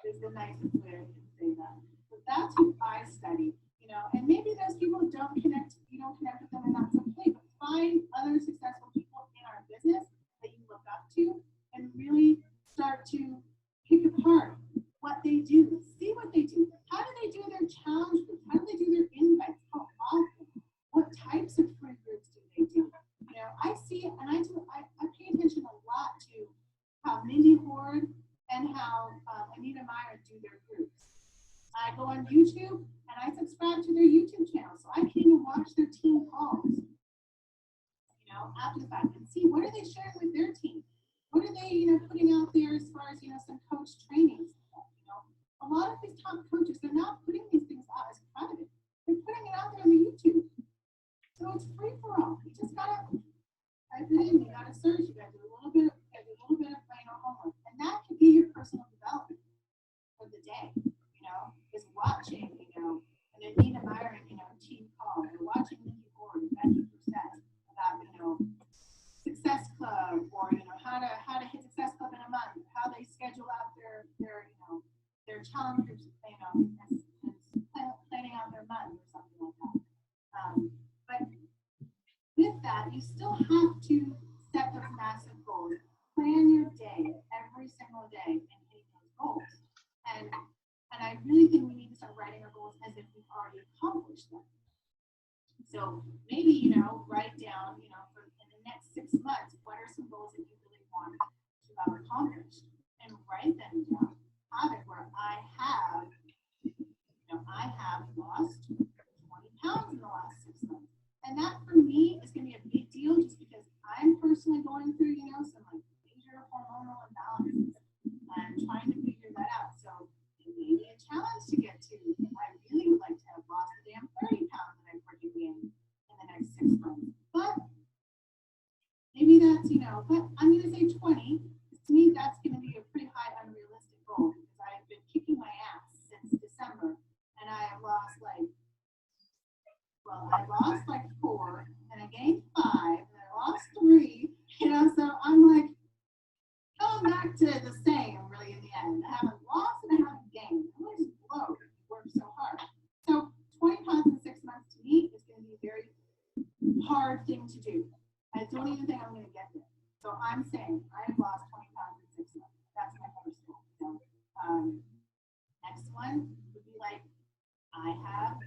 is the nicest way I can say that. But that's who I study, you know, and maybe those people don't connect, you don't connect with them, and that's okay, but find other successful people in our business that you look up to and really start to pick apart what they do, see what they do. How do they do their challenge groups? How do they do their invites? How often? What types of free groups do they do? You know, I see, and I pay attention a lot to how Mindy Horde and how Anita Meyer do their groups. I go on YouTube and I subscribe to their YouTube channel, so I can even watch their team calls, you know, after the fact, and see what are they sharing with their team. What are they, you know, putting out there as far as, you know, some coach trainings? You know, a lot of these top coaches, they're not putting these things out as private. They're putting it out there on the YouTube. So it's free for all. You just gotta type it in, you gotta search, you gotta do a little bit of homework. And that can be your personal development for the day, you know, is watching, you know, an Anita Myron, you know, team call, or watching Mindy Ford and Becky Brissett about, you know, Success Club, or, you know, how to hit Success Club in a month, how they schedule out their you know, their challenge groups, you know, and you still have to set those massive goals. Plan your day every single day and hit those goals. And I really think we need to start writing our goals as if we've already accomplished them. So maybe, write down, for in the next 6 months, what are some goals that you really want to have accomplished? And write them down. Have it where I have lost 20 pounds in the last 6 months. And that for me is going to be a big deal just because I'm personally going through, some like major hormonal imbalances. I'm trying to figure that out. So it may be a challenge to get to. I really would like to have lost the damn 30 pounds that I'm working in the next 6 months. But maybe that's, but I'm going to say 20. To me, that's going to be a pretty high unrealistic goal because I've been kicking my ass since December and I have lost I lost 4 and I gained 5 and I lost 3, so I'm like, going back to the same really in the end. I haven't lost and I haven't gained. I'm just blown. I worked so hard. So 20 pounds in 6 months to me is going to be a very hard thing to do. I don't even think I'm going to get there. So I'm saying I have lost 20 pounds in 6 months. That's my first goal. So, next one would be I have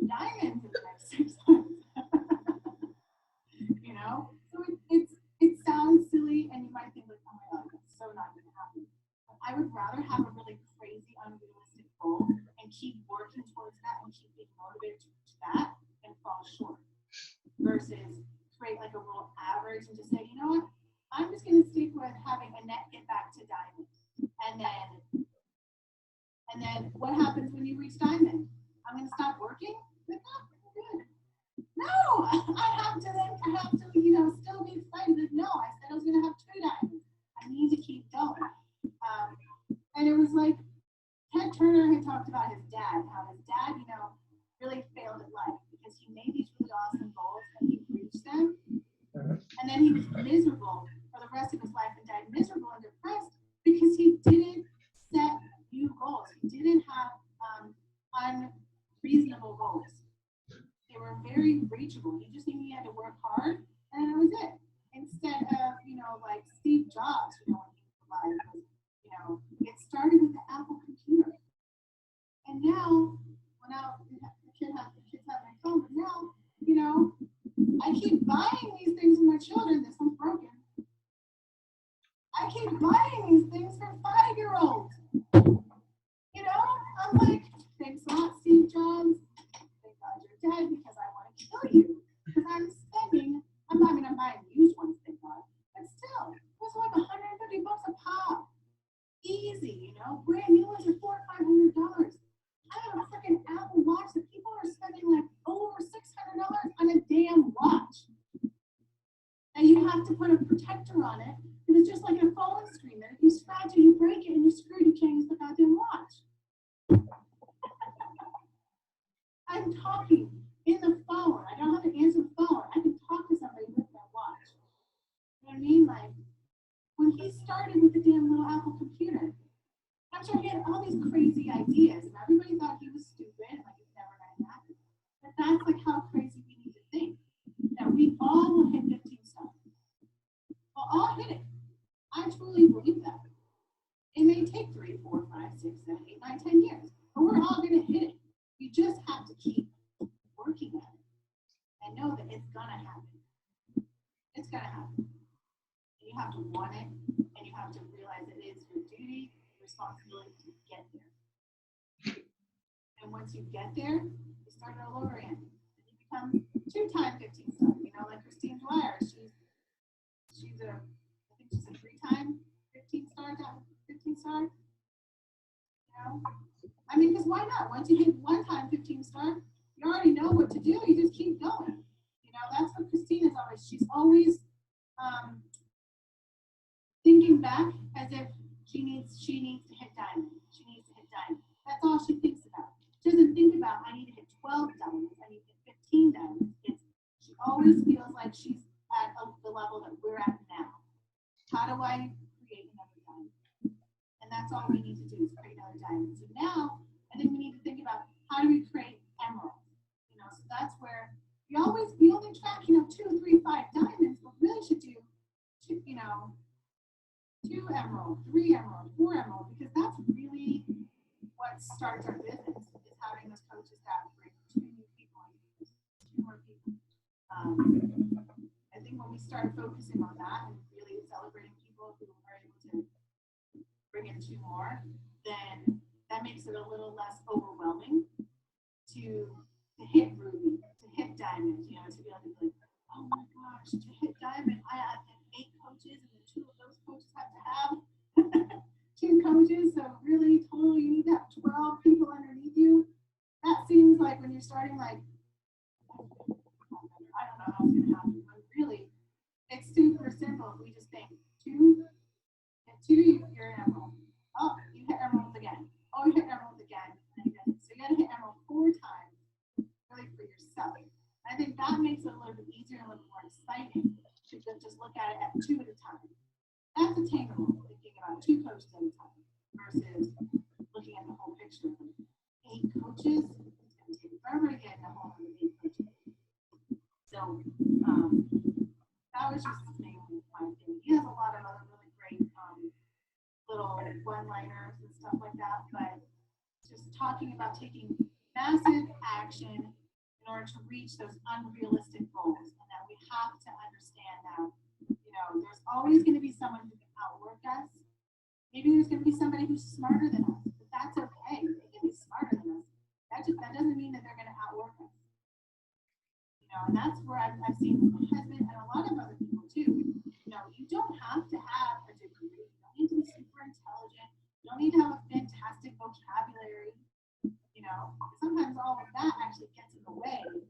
diamonds in the next 6 months. So it sounds silly and you might think oh my God, that's so not going to happen. But I would rather have a really crazy, unrealistic goal and keep working towards that and keep being motivated to that and fall short versus create a real average and just say, you know what, I'm just going to stick with having a net get back to diamond. And then what happens when you reach diamond? I'm going to stop working? Good. No, I have to, still be excited. No, I said I was going to have 2 diamonds. I need to keep going. And it was Ted Turner had talked about his dad, how his dad, really failed at life because he made these really awesome goals and he reached them. And then he was miserable for the rest of his life and died miserable and depressed because he didn't set new goals. He didn't have unreasonable goals. They were very reachable. You just knew you had to work hard, and that was it. Instead of, Steve Jobs, when he was alive, it started with the Apple computer. And now, the kids have my phone, but now, I keep buying these things for my children. This one's broken. I keep buying these things for 5-year-olds. I'm like, thanks a lot, Steve Jobs. Thank God you're dead because I want to kill you. Because I'm buying used ones, thank God. But still, those are $150 a pop. Easy, brand new ones are $400 or $500. I have a freaking Apple Watch that people are spending over $600 on a damn watch. And you have to put a protector on it. And it's just like a phone screen that if you scratch it, you break it, and you're screwed, you can't use the goddamn watch. I'm talking in the phone. I don't have to answer the phone. I can talk to somebody with my watch. You know what I mean? When he started with the damn little Apple computer, I'm sure he had all these crazy ideas, and everybody thought he was stupid, it's never going to happen. But that's how crazy we need to think. That we all will hit 15 stars. We'll all hit it. I truly believe that. It may take 3, 4, 5, 6, 7, 8, 9, 10 years, but we're all going to hit it. You just have to keep working at it and know that it's going to happen. It's going to happen. And you have to want it, and you have to realize it is your duty, responsibility to get there. And once you get there, you start all over again. And you become 2-time 15 star. Like Christine Dwyer, she's a 3-time 15 star. Because why not? Once you hit 1-time 15 star, you already know what to do. You just keep going. That's what Christine is always. She's always thinking back as if she needs to hit diamond. She needs to hit diamond. That's all she thinks about. She doesn't think about I need to hit 12 diamonds. I need to hit 15 diamonds. She always feels like she's at the level that we're at now. How do I create another diamond? And that's all we need to do is create another diamond. So now I think we need to think about how do we create emeralds. So that's where we only track 2, 3, 5 diamonds. emerald, 3 emerald, 4 emerald, because that's really what starts our business, is having those coaches that bring 2 new people in, 2 more people. I think when we start focusing on that and really celebrating people who are able to bring in 2 more, then that makes it a little less overwhelming to hit ruby, to hit diamond, you know, to be able to be like, oh my gosh, to hit diamond, I have 8 coaches, and the 2 of those coaches have to have 2 coaches. So really, totally, you need to have 12 people underneath you. That seems like when you're starting, like, I don't know how it's gonna happen, but really, it's super simple. If we just think 2, and 2, you're an emerald. Oh, you hit emerald again. Oh, you hit emerald again. So you gotta hit emerald 4 times, really, for yourself. I think that makes it a little bit easier and a little more exciting to just look at it at 2 at a time. That's attainable, thinking about 2 coaches at a time versus looking at the whole picture. 8 coaches, it's going to take forever to get in the whole 8 coaches. So that was just my thing. He has a lot of other really great little one-liners and stuff like that, but just talking about taking massive action in order to reach those unrealistic goals, and that we have to understand that, you know, there's always going to be someone who can outwork us. Maybe there's going to be somebody who's smarter than us, but that's okay. They can be smarter than us. That doesn't mean that they're going to outwork us. You know, and that's where I've seen with my husband and a lot of other people too. You know, you don't have to have a degree. You don't need to be super intelligent. You don't need to have a fantastic vocabulary. You know, sometimes all of that actually gets in the way of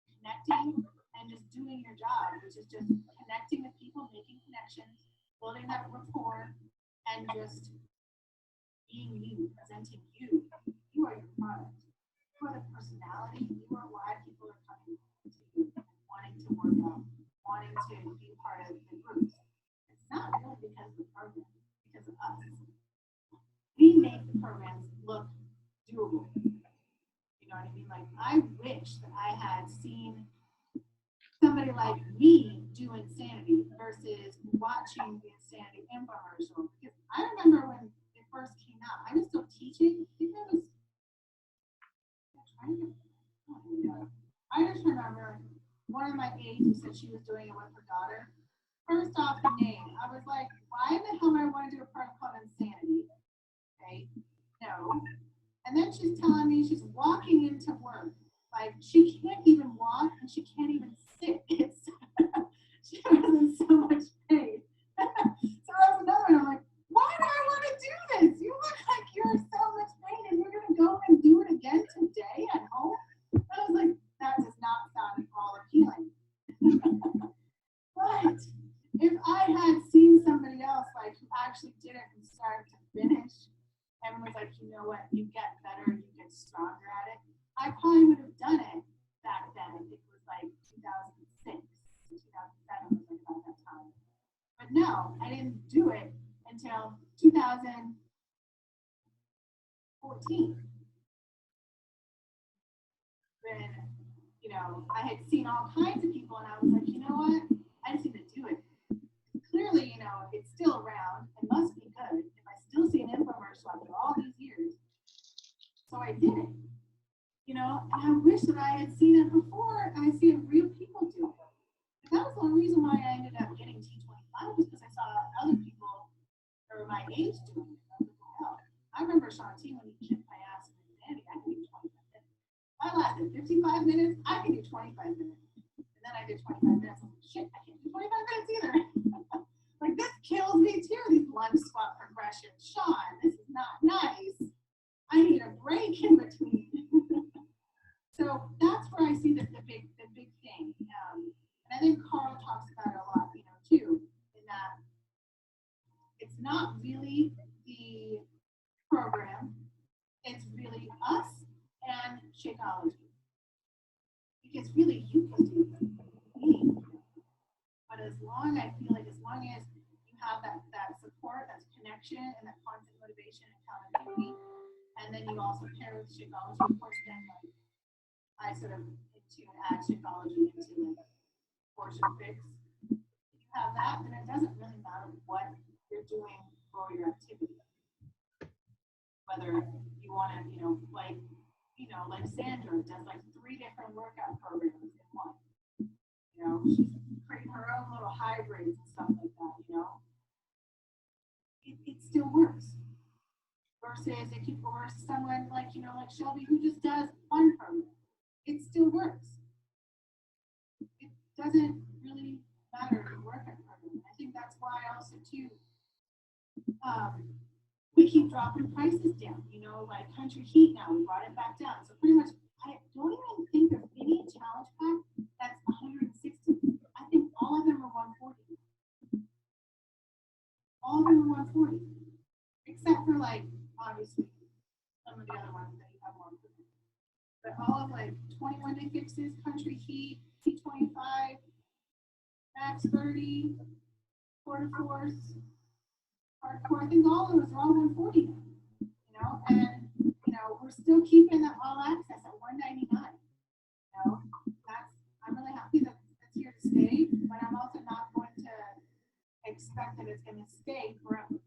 connecting and just doing your job, which is just connecting with people, making connections, building that rapport, and just being you, presenting you. You are your product. You are the personality. You are why people are coming to you and wanting to work out, wanting to be part of the groups. It's not really because of the program, it's because of us. We make the programs look doable. You know what I mean? Like, I wish that I had seen somebody like me do Insanity versus watching the Insanity infomercial. Because I remember when it first came out, I was still teaching. I think I was trying to, I don't even know. I just remember one of my aides who said she was doing it with her daughter. First off, the name, I was like, why the hell do I want to do a program called Insanity? Okay, no. And then she's telling me she's walking into work. Like, she can't even walk and she can't even sit. She was in so much pain. So that was another one. I'm like, why do I want to do this? You look like you're in so much pain and you're going to go and do it again today at home? And I was like, that does not sound at all appealing. But if I had seen somebody else, like, who actually did it from start to finish, and was like, you know what, you get better, you get stronger at it, I probably would have done it back then. It was like 2006, 2007 was like about that time. But no, I didn't do it until 2014. When, you know, I had seen all kinds of people and I was like, you know what, I just need to do it. Clearly, you know, it's still around. It must be good if I still see an infomercial after all these years. So I did it. You know, and I wish that I had seen it before. I see real people do it. And that was the only reason why I ended up getting T25, was because I saw other people that were my age doing it. I was like, wow. I remember Sean T when he kicked my ass in Insanity. I could do 25 minutes. I lasted 55 minutes. I can do 25 minutes. And then I did 25 minutes. I'm like, shit, I can't do 25 minutes either. Like, this kills me too, these lunge squat progressions. Sean, this is not nice. I need a break in between. So that's where I see the big thing. And I think Carl talks about it a lot, you know, too, in that it's not really the program, it's really us and Shakeology. Because really, you can do anything. But as long as you have that support, that connection, and that constant motivation and accountability, and then you also pair with Shakeology, of course, then like I sort of add Shakeology into like portion fix. If you have that, then it doesn't really matter what you're doing grow your activity. Whether you want to, like Sandra does like 3 different workout programs in one. She's creating her own little hybrids and stuff like that, It still works. Versus if you or someone like, like Shelby who just does one program, it still works. It doesn't really matter the workout program. I think that's why also too, we keep dropping prices down, like Country Heat now, we brought it back down. So pretty much, I don't even think of any challenge pack that's 160. I think all of them are 140. All of them are 140. Except for like, obviously, some of the other ones that you have more. But all of like 21 day fixes, Country Heat, T25, Max 30, quarter force, hardcore. I think all of those are all 140 now, and we're still keeping the all access at 199. I'm really happy that it's here to stay, but I'm also not going to expect that it's going to stay forever.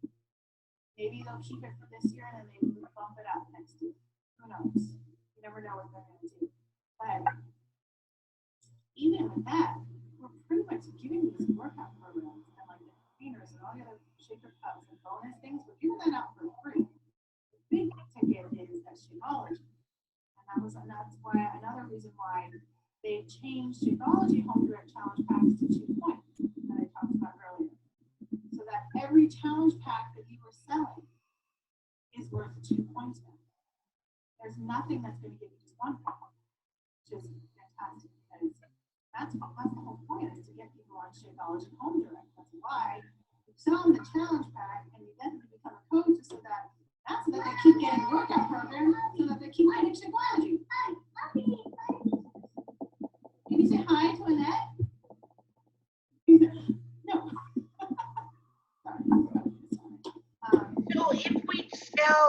Maybe they'll keep it for this year and then maybe we'll bump it up next year. Who knows? You never know what they're going to do. But even with that, we're pretty much giving these workout programs and like the trainers and all the other shaker cups and bonus things. We're giving that out for free. The big ticket is that Shakeology. And that's why another reason why they changed Shakeology Home Direct Challenge Packs to 2 points that I talked about earlier. So that every challenge pack that you were selling is worth 2 points now. There's nothing that's going to give you just 1 point, which is fantastic because that's the whole point, is to get people on Shakeology Home Direct. That's why you sell them the challenge pack and you then become a coach so that they keep getting workout programs, so that they keep getting Shakeology. Can you say hi to Annette? No. So if we sell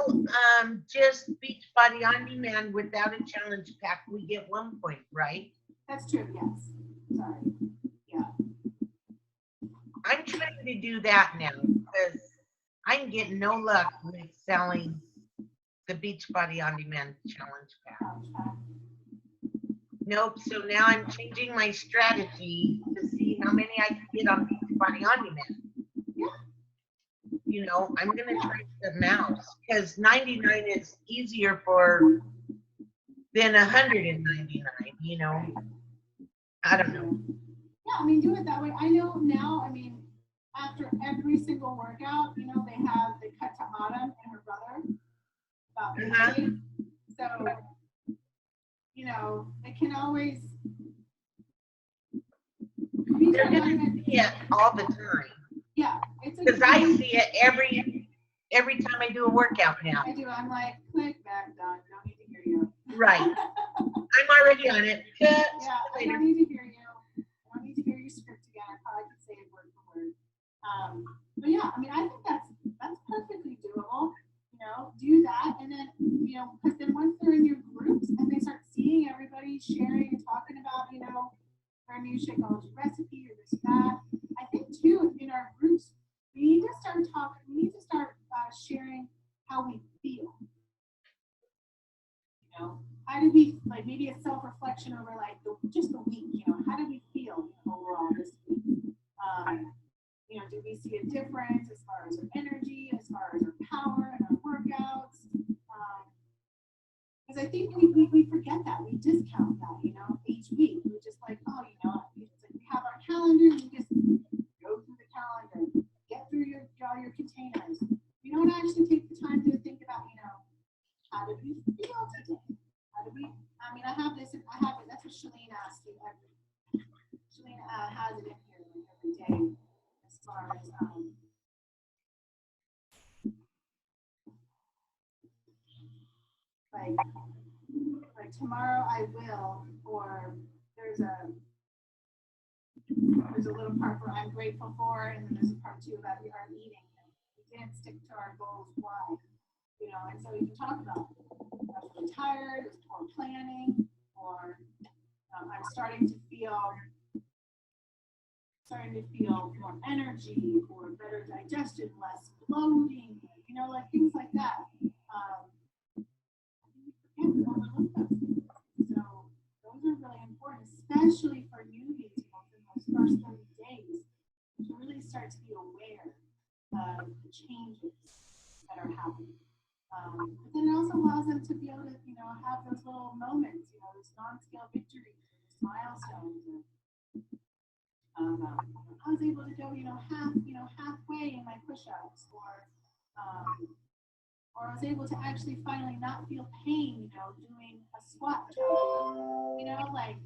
just Beachbody On Demand without a challenge pack, we get 1 point, right? That's true, yes. Sorry. Yeah. I'm trying to do that now because I'm getting no luck with selling the Beachbody On Demand challenge pack. Nope. So now I'm changing my strategy to see how many I can get on Beachbody On Demand. Yeah. I'm going to try the mouse because 99 is easier than 199, I don't know. Yeah, do it that way. I know now, after every single workout, they cut to Autumn and her brother about midday. So, it can always. They're going to see it all the time. Yeah, because I see it every time I do a workout now. I do. I'm like, click back, done. Don't need to hear you. Right. I'm already on it. Yeah, I don't need to hear you. I don't need to hear your script again. I probably could say it word for word. But yeah, I think that's perfectly doable. Do that, and then because then once they're in your groups and they start seeing everybody sharing and talking about their new Shakeology recipe or this that, I think too in our groups we need to start talking. We need to start sharing how we feel. How did we, like, maybe a self-reflection over like just the week. How did we feel overall this week? Do we see a difference as far as our energy, as far as our power and our workouts? Because I think we forget that. We discount that, each week. We're just like, oh, it's like we have our calendar, we just go through the calendar, get through all your containers. We don't actually take the time to think about, how did we feel today? How did we, I have it, that's what Shalene asks you Shalene has it in here every day as far as, like tomorrow I will, or there's a little part where I'm grateful for, and then there's a part too about our eating. We didn't stick to our goals, why? And so you can talk about I was really tired, it was poor planning, or I'm starting to feel starting to feel more energy or better digestion, less bloating, you know, like things like that. I think we forget to overlook those things. So those are really important, especially for newbies, you know, in those first 30 days, to really start to be aware of the changes that are happening. But then it also allows them to be able to, you know, have those little moments, you know, those non-scale victories, those milestones. I was able to go, halfway in my push-ups, or I was able to actually finally not feel pain, you know, doing a squat job, you know, like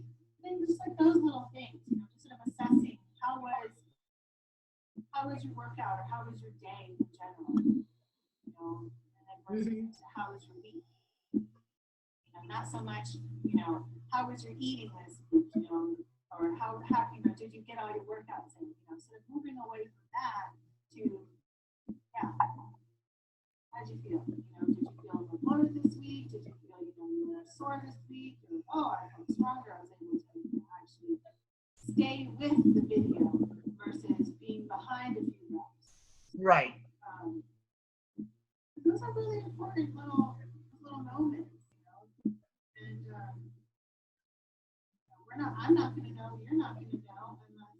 just like those little things, you know, just sort of assessing how was your workout or how was your day in general, you know, and then versus how was your week, you know, not so much, you know, how was your eating this week, you know, or how you know, did you get all your workouts in, you know, sort of moving away from that to, yeah, how'd you feel? You know, did you feel bloated this week? Did you feel, you know, you were sore this week? Or, oh, I felt stronger. I was able to, you know, actually stay with the video versus being behind a few reps. Right. Those are really important little moments, you know, and I'm not going to know, you're not going to know unless,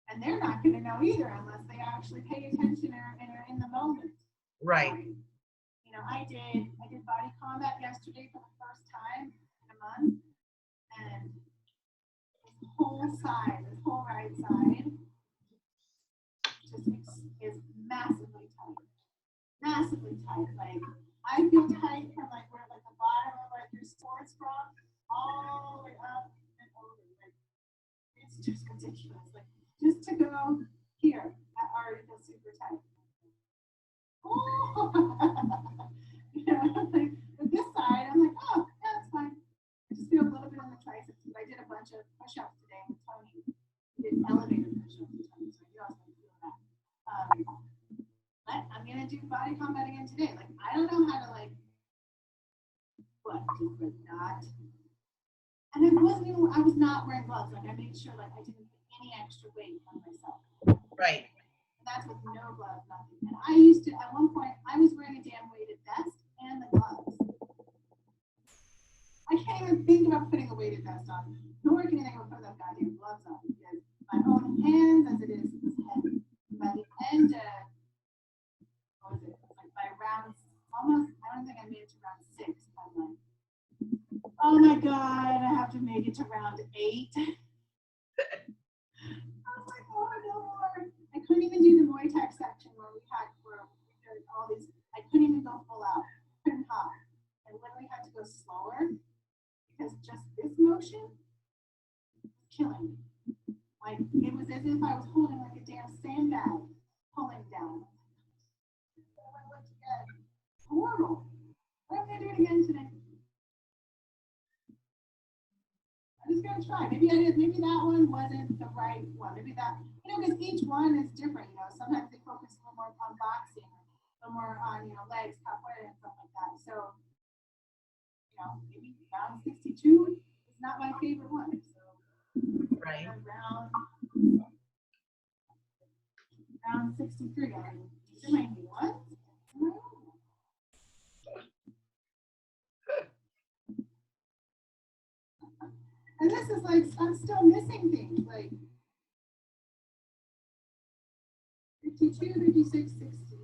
and they're not going to know either unless they actually pay attention and are in the moment. Right. You know, I did body combat yesterday for the first time in a month, and this whole right side, just is massively tight. Massively tight. Like, I feel tight from like where like the bottom of like your sports from all the way up and over. Like, it's just ridiculous. Like, just to go here, I already feel super tight. Oh, you know, like with this side, I'm like, oh, yeah, that's fine. I just feel a little bit on the triceps. I did a bunch of push-ups today with Tony. We did elevator push-ups with Tony, so I knew I was going to feel that. But I'm going to do body combat again today. Like, I don't know how to, like, just like not. And I was not wearing gloves. Like, I made sure, like, I didn't put any extra weight on myself. Right. That's with no gloves, nothing. And I used to, at one point, I was wearing a damn weighted vest and the gloves. I can't even think about putting a weighted vest on, nor can I even put those goddamn gloves on, because my own hands, as it is heavy. By the end of, what was it? Like by round, almost, I don't think I made it to round 6. I'm like, oh my God, I have to make it to round 8. I was like, oh no more. I couldn't even do the Muay Thai section where we did all these. I couldn't even go full out. Couldn't hop. I literally had to go slower because just this motion was killing me. Like, it was as if I was holding like a damn sandbag pulling down. Horrible. What am I doing again today? I'm just gonna try. Maybe that one wasn't the right one. Maybe that, you know, because each one is different. You know, sometimes they focus a little more on boxing, a little more on, you know, legs, capoeira, and stuff like that. So, you know, maybe round 62 is not my favorite one. So, right. Round 63. I mean, these are my new ones. And this is like, I'm still missing things, like 52, 56, 60.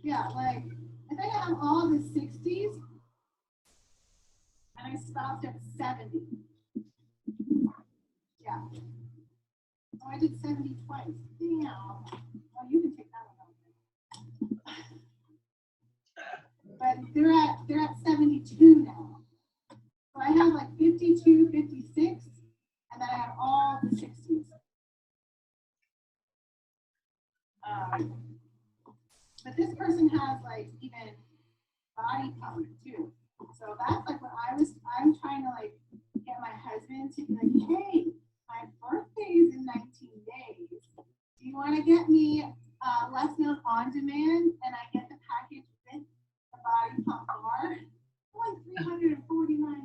Yeah, like, I think I have all the 60s, and I stopped at 70. Yeah. Oh, I did 70 twice. Damn. Oh, you can take that one out. But they're at 72 now. So I have like 52, 56, and then I have all the 60s. But this person has like even body pump too. So that's like what I'm trying to like get my husband to be like, hey, my birthday is in 19 days. Do you want to get me less meals on demand? And I get the package with the body pump bar. Like $349.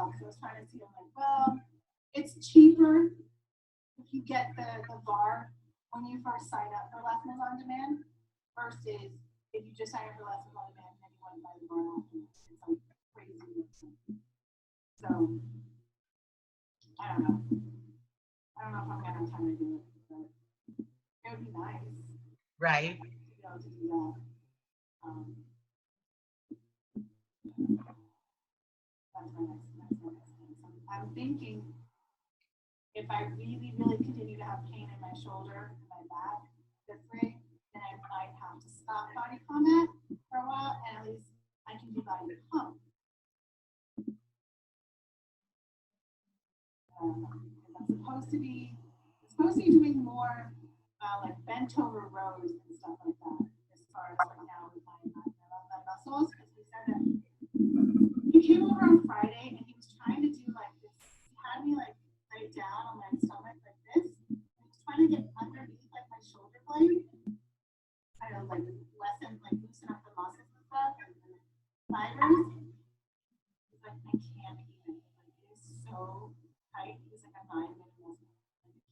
while because I was trying to see. I'm like, well, it's cheaper if you get the bar when you first sign up for lessons on demand versus if you just sign up for lessons on demand and then you want to buy the bar afterwards. It's like crazy. So I don't know. I don't know if I'm gonna have time to do it, but it would be nice. Right. To be able to do that. That's my next thing. So I'm thinking if I really, really continue to have pain in my shoulder and my back this way, then I might have to stop body combat for a while, and at least I can do body comp. I'm supposed to be doing more like bent over rows and stuff like that as far as right now with my muscles, because we said that he came over on Friday and he was trying to do like this. He had me like lay down on my stomach like this. And he was trying to get underneath like my shoulder blade. I don't know, like loosen up the muscles and stuff and the fibers. He's like, I can't even. Like, it is so tight. He's like a 9-minute muscle.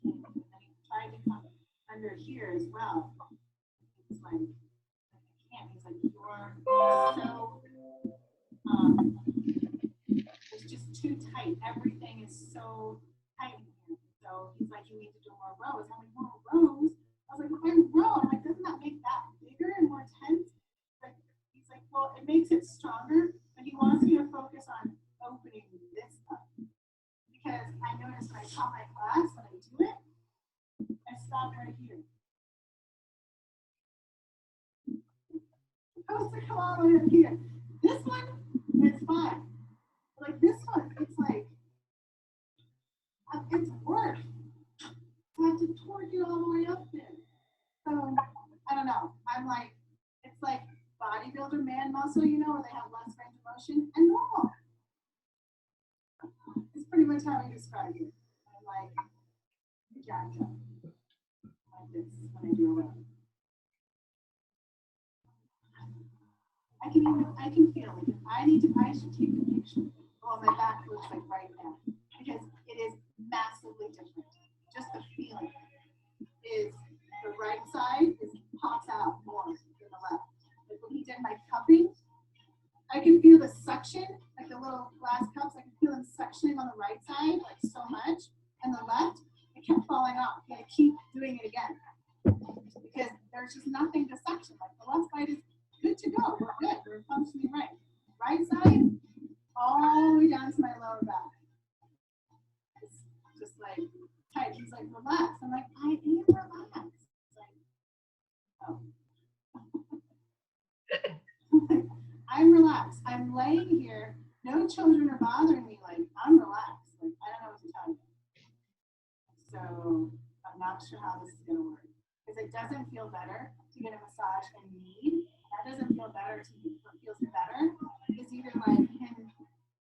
And then he tried to come under here as well. He's like, I can't. He's like, you're so it's just too tight. Everything is so tight here. So he's like, you need to do more rows. I'm like, more rows? I was like, if I row, I'm like, doesn't that make that bigger and more tense? Like, he's like, well, it makes it stronger, but he wants me to focus on opening this up. Because I noticed when I taught my class, when I do it, I stop right here. I was like, come all the way up here. This one, it's fine. Like this one, it's like, it's work. I have to torque it all the way up there. So, I don't know. I'm like, it's like bodybuilder man muscle, you know, where they have less range of motion and normal. It's pretty much how I describe it. I'm like, jacked up. Like this when I do it. I can feel it. I should take a picture of what my back looks like right now because it is massively different. Just the feeling is the right side pops out more than the left. Like when he did my cupping, I can feel the suction, like the little glass cups. I can feel them suctioning on the right side like so much, and the left, it kept falling off. You gotta keep doing it again because there's just nothing to suction. Like the left side is good to go. We're good. We're functioning right. Right side, all the way down to my lower back. It's just like tight. He's like, relax. I'm like, I am relaxed. He's like, oh. I'm relaxed. I'm laying here. No children are bothering me. Like, I'm relaxed. Like, I don't know what to tell you. So, I'm not sure how this is going to work. Because it doesn't feel better to get a massage and need. That doesn't feel better to me. What feels better is either like him,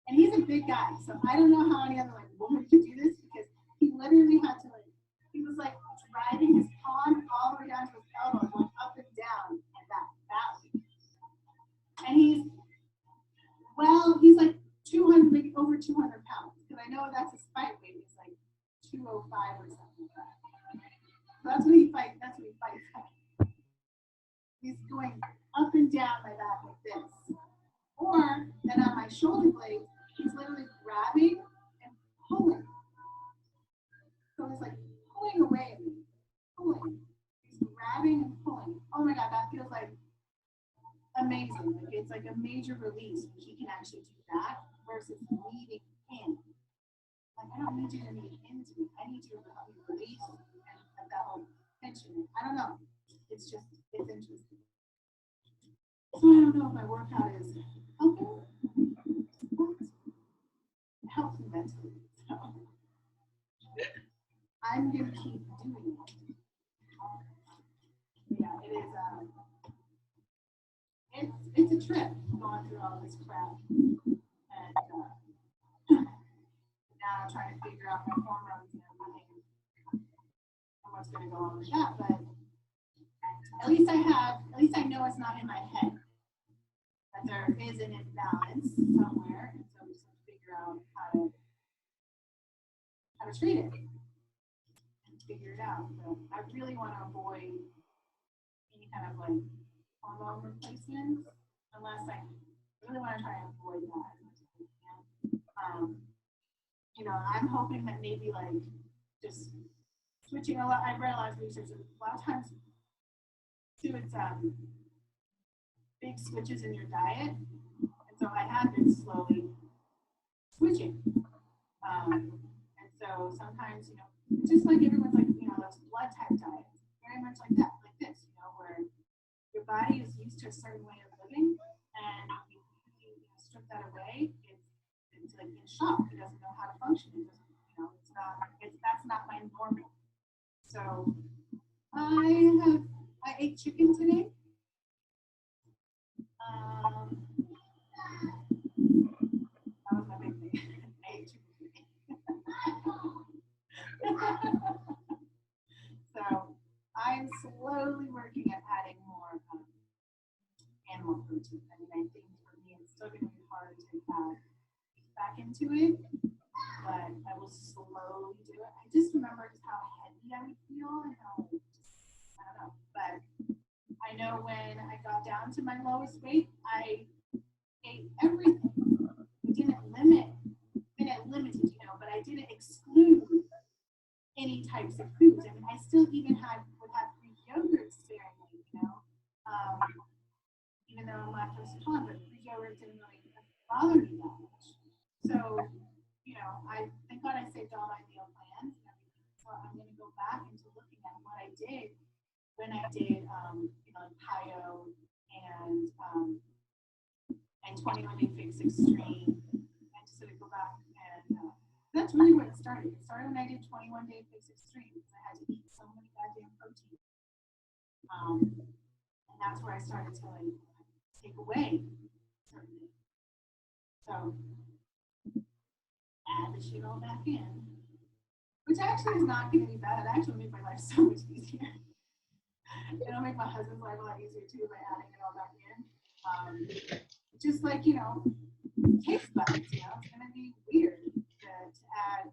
and he's a big guy, so I don't know how any other like woman could do this because he literally had to like, he was like driving his palm all the way down to his elbow, going up and down and that way. And he's like 200, maybe over 200 pounds, because I know that's his fight weight. It's like 205 or something like that. So that's what he fights. That's what he fights at. He's going up and down my back like this. Or then on my shoulder blades, he's literally grabbing and pulling. So he's like pulling away at me. Pulling. He's grabbing and pulling. Oh my God, that feels like amazing. Like it's like a major release when he can actually do that versus needing in. Like I don't need you to need into me. I need you to help me release and have that whole tension. I don't know. It's interesting. So I don't know if my workout is helping, but it helps me mentally. So I'm gonna keep doing it. Yeah, it is. It's a trip going through all this crap, and now I'm trying to figure out my hormones and everything, and what's gonna go on with that. But at least I know it's not in my head. That there is an imbalance somewhere, and so we just have to figure figure out how to treat it and figure it out. But I really want to avoid any kind of like hormone replacements unless I really want to try and avoid that as much as I can. You know, I'm hoping that maybe like just switching a lot. I've read a lot of research. A lot of times, too, it's big switches in your diet, and so I have been slowly switching. And so sometimes, you know, just like everyone's like, you know, those blood type diets, very much like that, like this, you know, where your body is used to a certain way of living, and you know, strip that away, it's like in shock. It doesn't know how to function. It doesn't, you know, that's not my normal. So I ate chicken today. That was my big thing. I ate chicken today. So I'm slowly working at adding more animal protein. I mean, I think for me it's still going to be hard to add beef back into it, but I will slowly do it. I just remember just how heavy I would feel and how I don't know. But I know when I got down to my lowest weight, I ate everything. I didn't limit it, you know, but I didn't exclude any types of foods. I mean, I still even would have Greek yogurt sparingly, you know, even though I'm lactose intolerant, but Greek yogurt didn't really bother me that much. So, you know, thank God I saved all my meal plans and everything. So I'm going to go back into looking at what I did when I did, you know, like PIO and 21 Day Fix Extreme, and just sort of go back and that's really where it started. It started when I did 21 Day Fix Extreme because I had to eat so many goddamn protein. And that's where I started to like take away certain things. So add the shit all back in, which actually is not going to be bad. It actually will make my life so much easier. It'll make my husband's life a lot easier too by adding it all back in. Just like, you know, taste buds, you know, it's going to be weird to add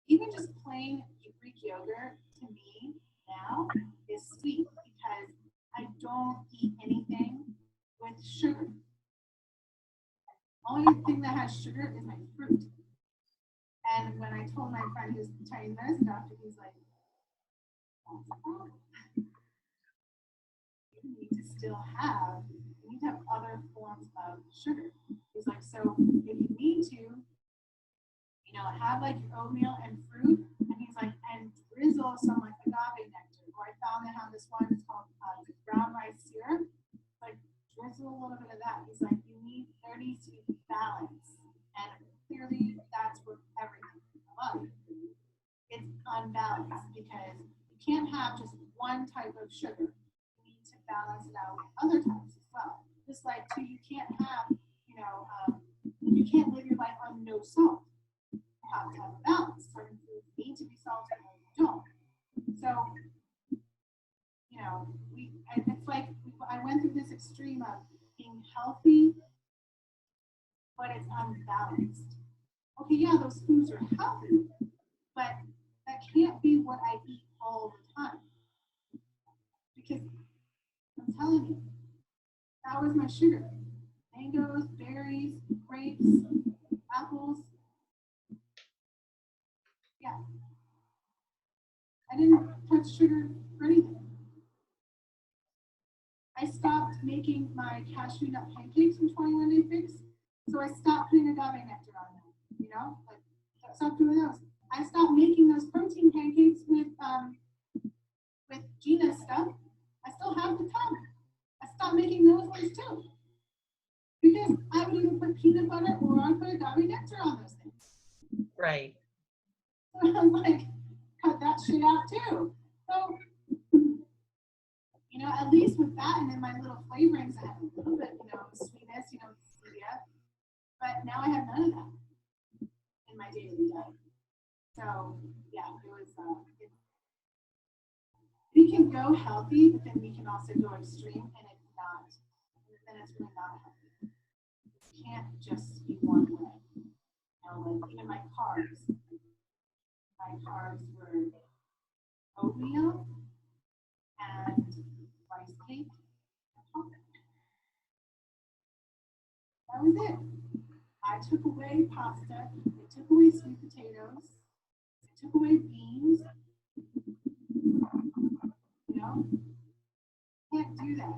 even just plain Greek yogurt to me now is sweet because I don't eat anything with sugar. The only thing that has sugar is my fruit. And when I told my friend who's a Chinese medicine doctor, he's like, that's a problem. You need to have other forms of sugar. He's like, so if you need to, you know, have like your oatmeal and fruit, and he's like, and drizzle some like agave nectar. Or I found they have this one, it's called brown rice syrup. Like drizzle a little bit of that. He's like, there needs to be balance, and clearly that's what everything is about. It's unbalanced because you can't have just one type of sugar. You need to balance it out with other types as well. Just like too, you can't have, you know, you can't live your life on no salt. You have to have a balance. Certain foods need to be salty and others don't. So, you know, it's like I went through this extreme of being healthy, but it's unbalanced. Okay, yeah, those foods are healthy, but that can't be what I eat all the time. Because I'm telling you, that was my sugar. Mangoes, berries, grapes, apples. Yeah. I didn't touch sugar for anything. I stopped making my cashew nut pancakes from 21 Day Fix. So I stopped putting agave nectar on them. You know, like I stopped doing those. I stopped making those protein pancakes with Gina's stuff. I still have the tub. I stopped making those ones too. Because I would even put peanut butter or I put agave nectar on those things. Right. So I'm like, cut that shit out too. So, you know, at least with that and then my little flavorings, I have a little bit, you know, sweetness, you know, stevia. But now I have none of that in my daily diet. So, yeah, it was, we can go healthy, but then we can also go extreme and it's not, then it's really not healthy. It can't just be one way. You know, carbs. My carbs were oatmeal and rice cake and chocolate. That was it. I took away pasta. I took away sweet potatoes. I took away beans. You know, can't do that.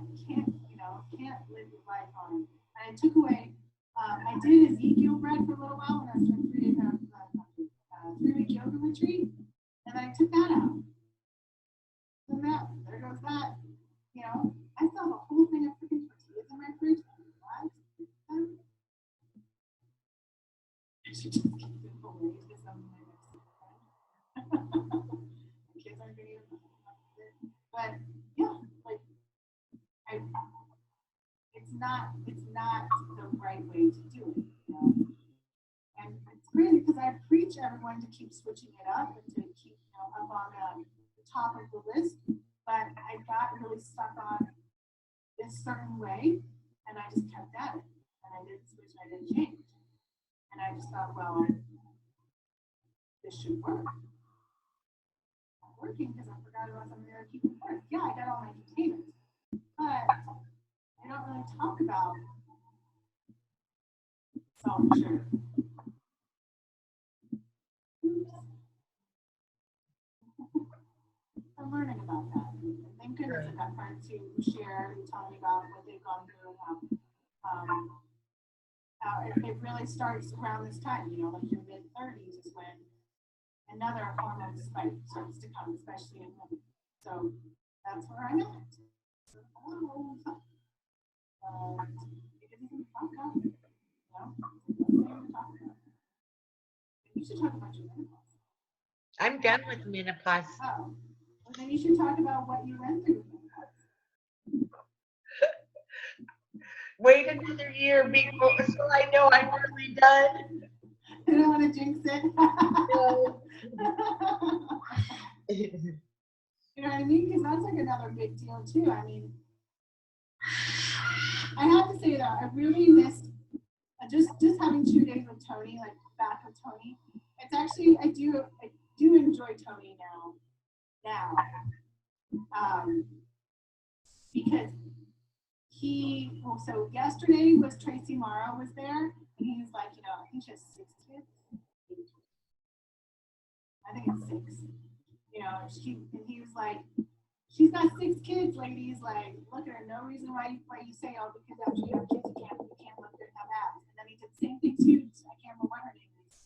Can't live your life on. And I took away. I did Ezekiel bread for a little while when I was doing 3-week yoga retreat, and then I took that out. So there goes that. You know, I still have a whole thing of freaking tortillas in my fridge. What? I should just keep them away because I'm my kids aren't going to eat it. But yeah, like it's not the right way to do it. You know? And it's crazy because I preach everyone to keep switching it up and to keep up on the top of the list. But I got really stuck on this certain way, and I just kept at it. And I didn't switch, I didn't change. And I just thought, well, this should work. It's not working because I forgot about something that I keep important. Yeah, I got all my containers, but I don't really talk about salt and sugar. I'm learning about that. And thank goodness I got friends who share and tell me about what they've gone through and how it really starts around this time, you know, like your mid-30s is when another hormone spike starts to come, especially in women. So that's where I'm at. Because you can talk about it, you know, you should talk about your menopause. I'm done with menopause. Oh, well, then you should talk about what you went through with menopause. Wait another year before, so I know I'm really done. You don't want to jinx it. No. You know what I mean? Because that's like another big deal too. I mean, I have to say that I really missed just having 2 days with Tony, like back with Tony. It's actually I do enjoy Tony now, because so yesterday was Tracy Morrow was there, and he was like, you know, I think she has 6 kids. I think it's 6. You know, he was like, she's got 6 kids, ladies. Like, look at her. No reason why you say, oh, because after you have kids, you can't look good and have abs. And then he did the same thing too. I can't remember what her name is.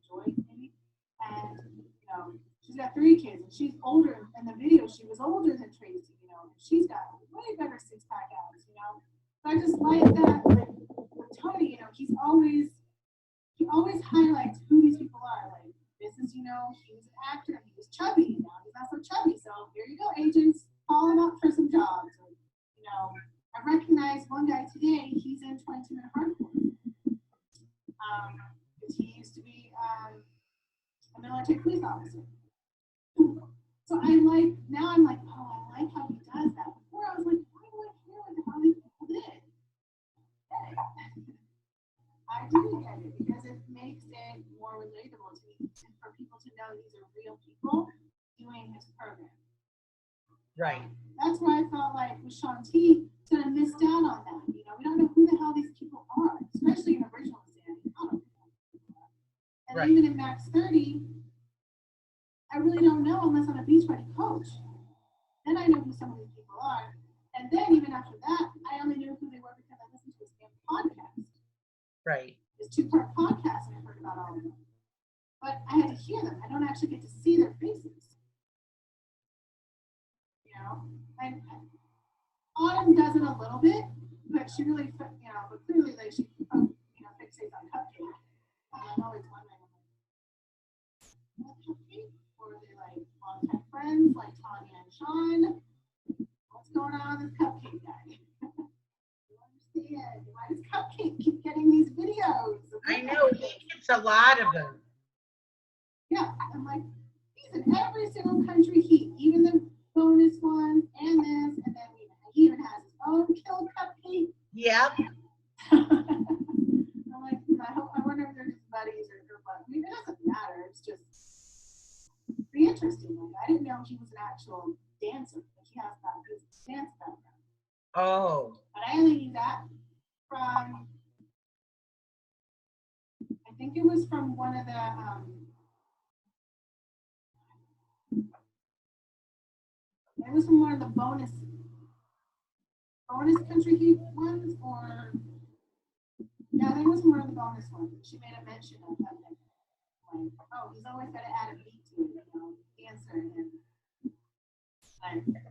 Joy, maybe. And you know, she's got 3 kids, and she's older. In the video, she was older than Tracy. You know, and she's got way better 6-pack abs. You know, so I just like that with Tony. You know, he always highlights who these people are. Like, this is, you know, he was an actor, he was chubby, now he's not so chubby, so here you go, agents, call him up for some jobs. Or, you know, I recognize one guy today, he's in 22-minute hardcore. Because he used to be a military police officer. So I'm like oh, I like how he does that. Before I was like, why do I care what how these people did? I do get it because it makes it more relatable to me and for people to know these are real people doing this program. Right. That's why I felt like with Shaun T, sort of missed out on that. You know, we don't know who the hell these people are, especially in original standing. I don't know. And right. Even in Max 30, I really don't know unless I'm a Beachbody coach. Then I know who some of these people are. And then even after that, I only knew who they were because I listened to his damn podcast. Right. His 2-part podcast, and I heard about all of them. But I had to hear them. I don't actually get to see their faces. You know? And Autumn does it a little bit, but she really, you know, but clearly, like, she, you know, fixates on Cupcake. And I'm always wondering, what Cupcake? Or are they like longtime friends, like Tanya and Sean? What's going on with this Cupcake guy? Understand. Why does Cupcake keep getting these videos? I know, he gets a lot of them. Yeah, I'm like, he's in every single country heat, even the bonus ones, and this, and then he even has his own kill Cupcake. Yep. I'm like, I wonder if they're just buddies interesting. Like, I didn't know he was an actual dancer. Like, he has that dance background. Oh. But I only knew that from, I think it was from one of the, it was from one of the bonus country heat ones, or yeah, I think it was one of the bonus ones. She made a mention of that. Like, oh, he's always got to add a beat to it, you know, dancer and like,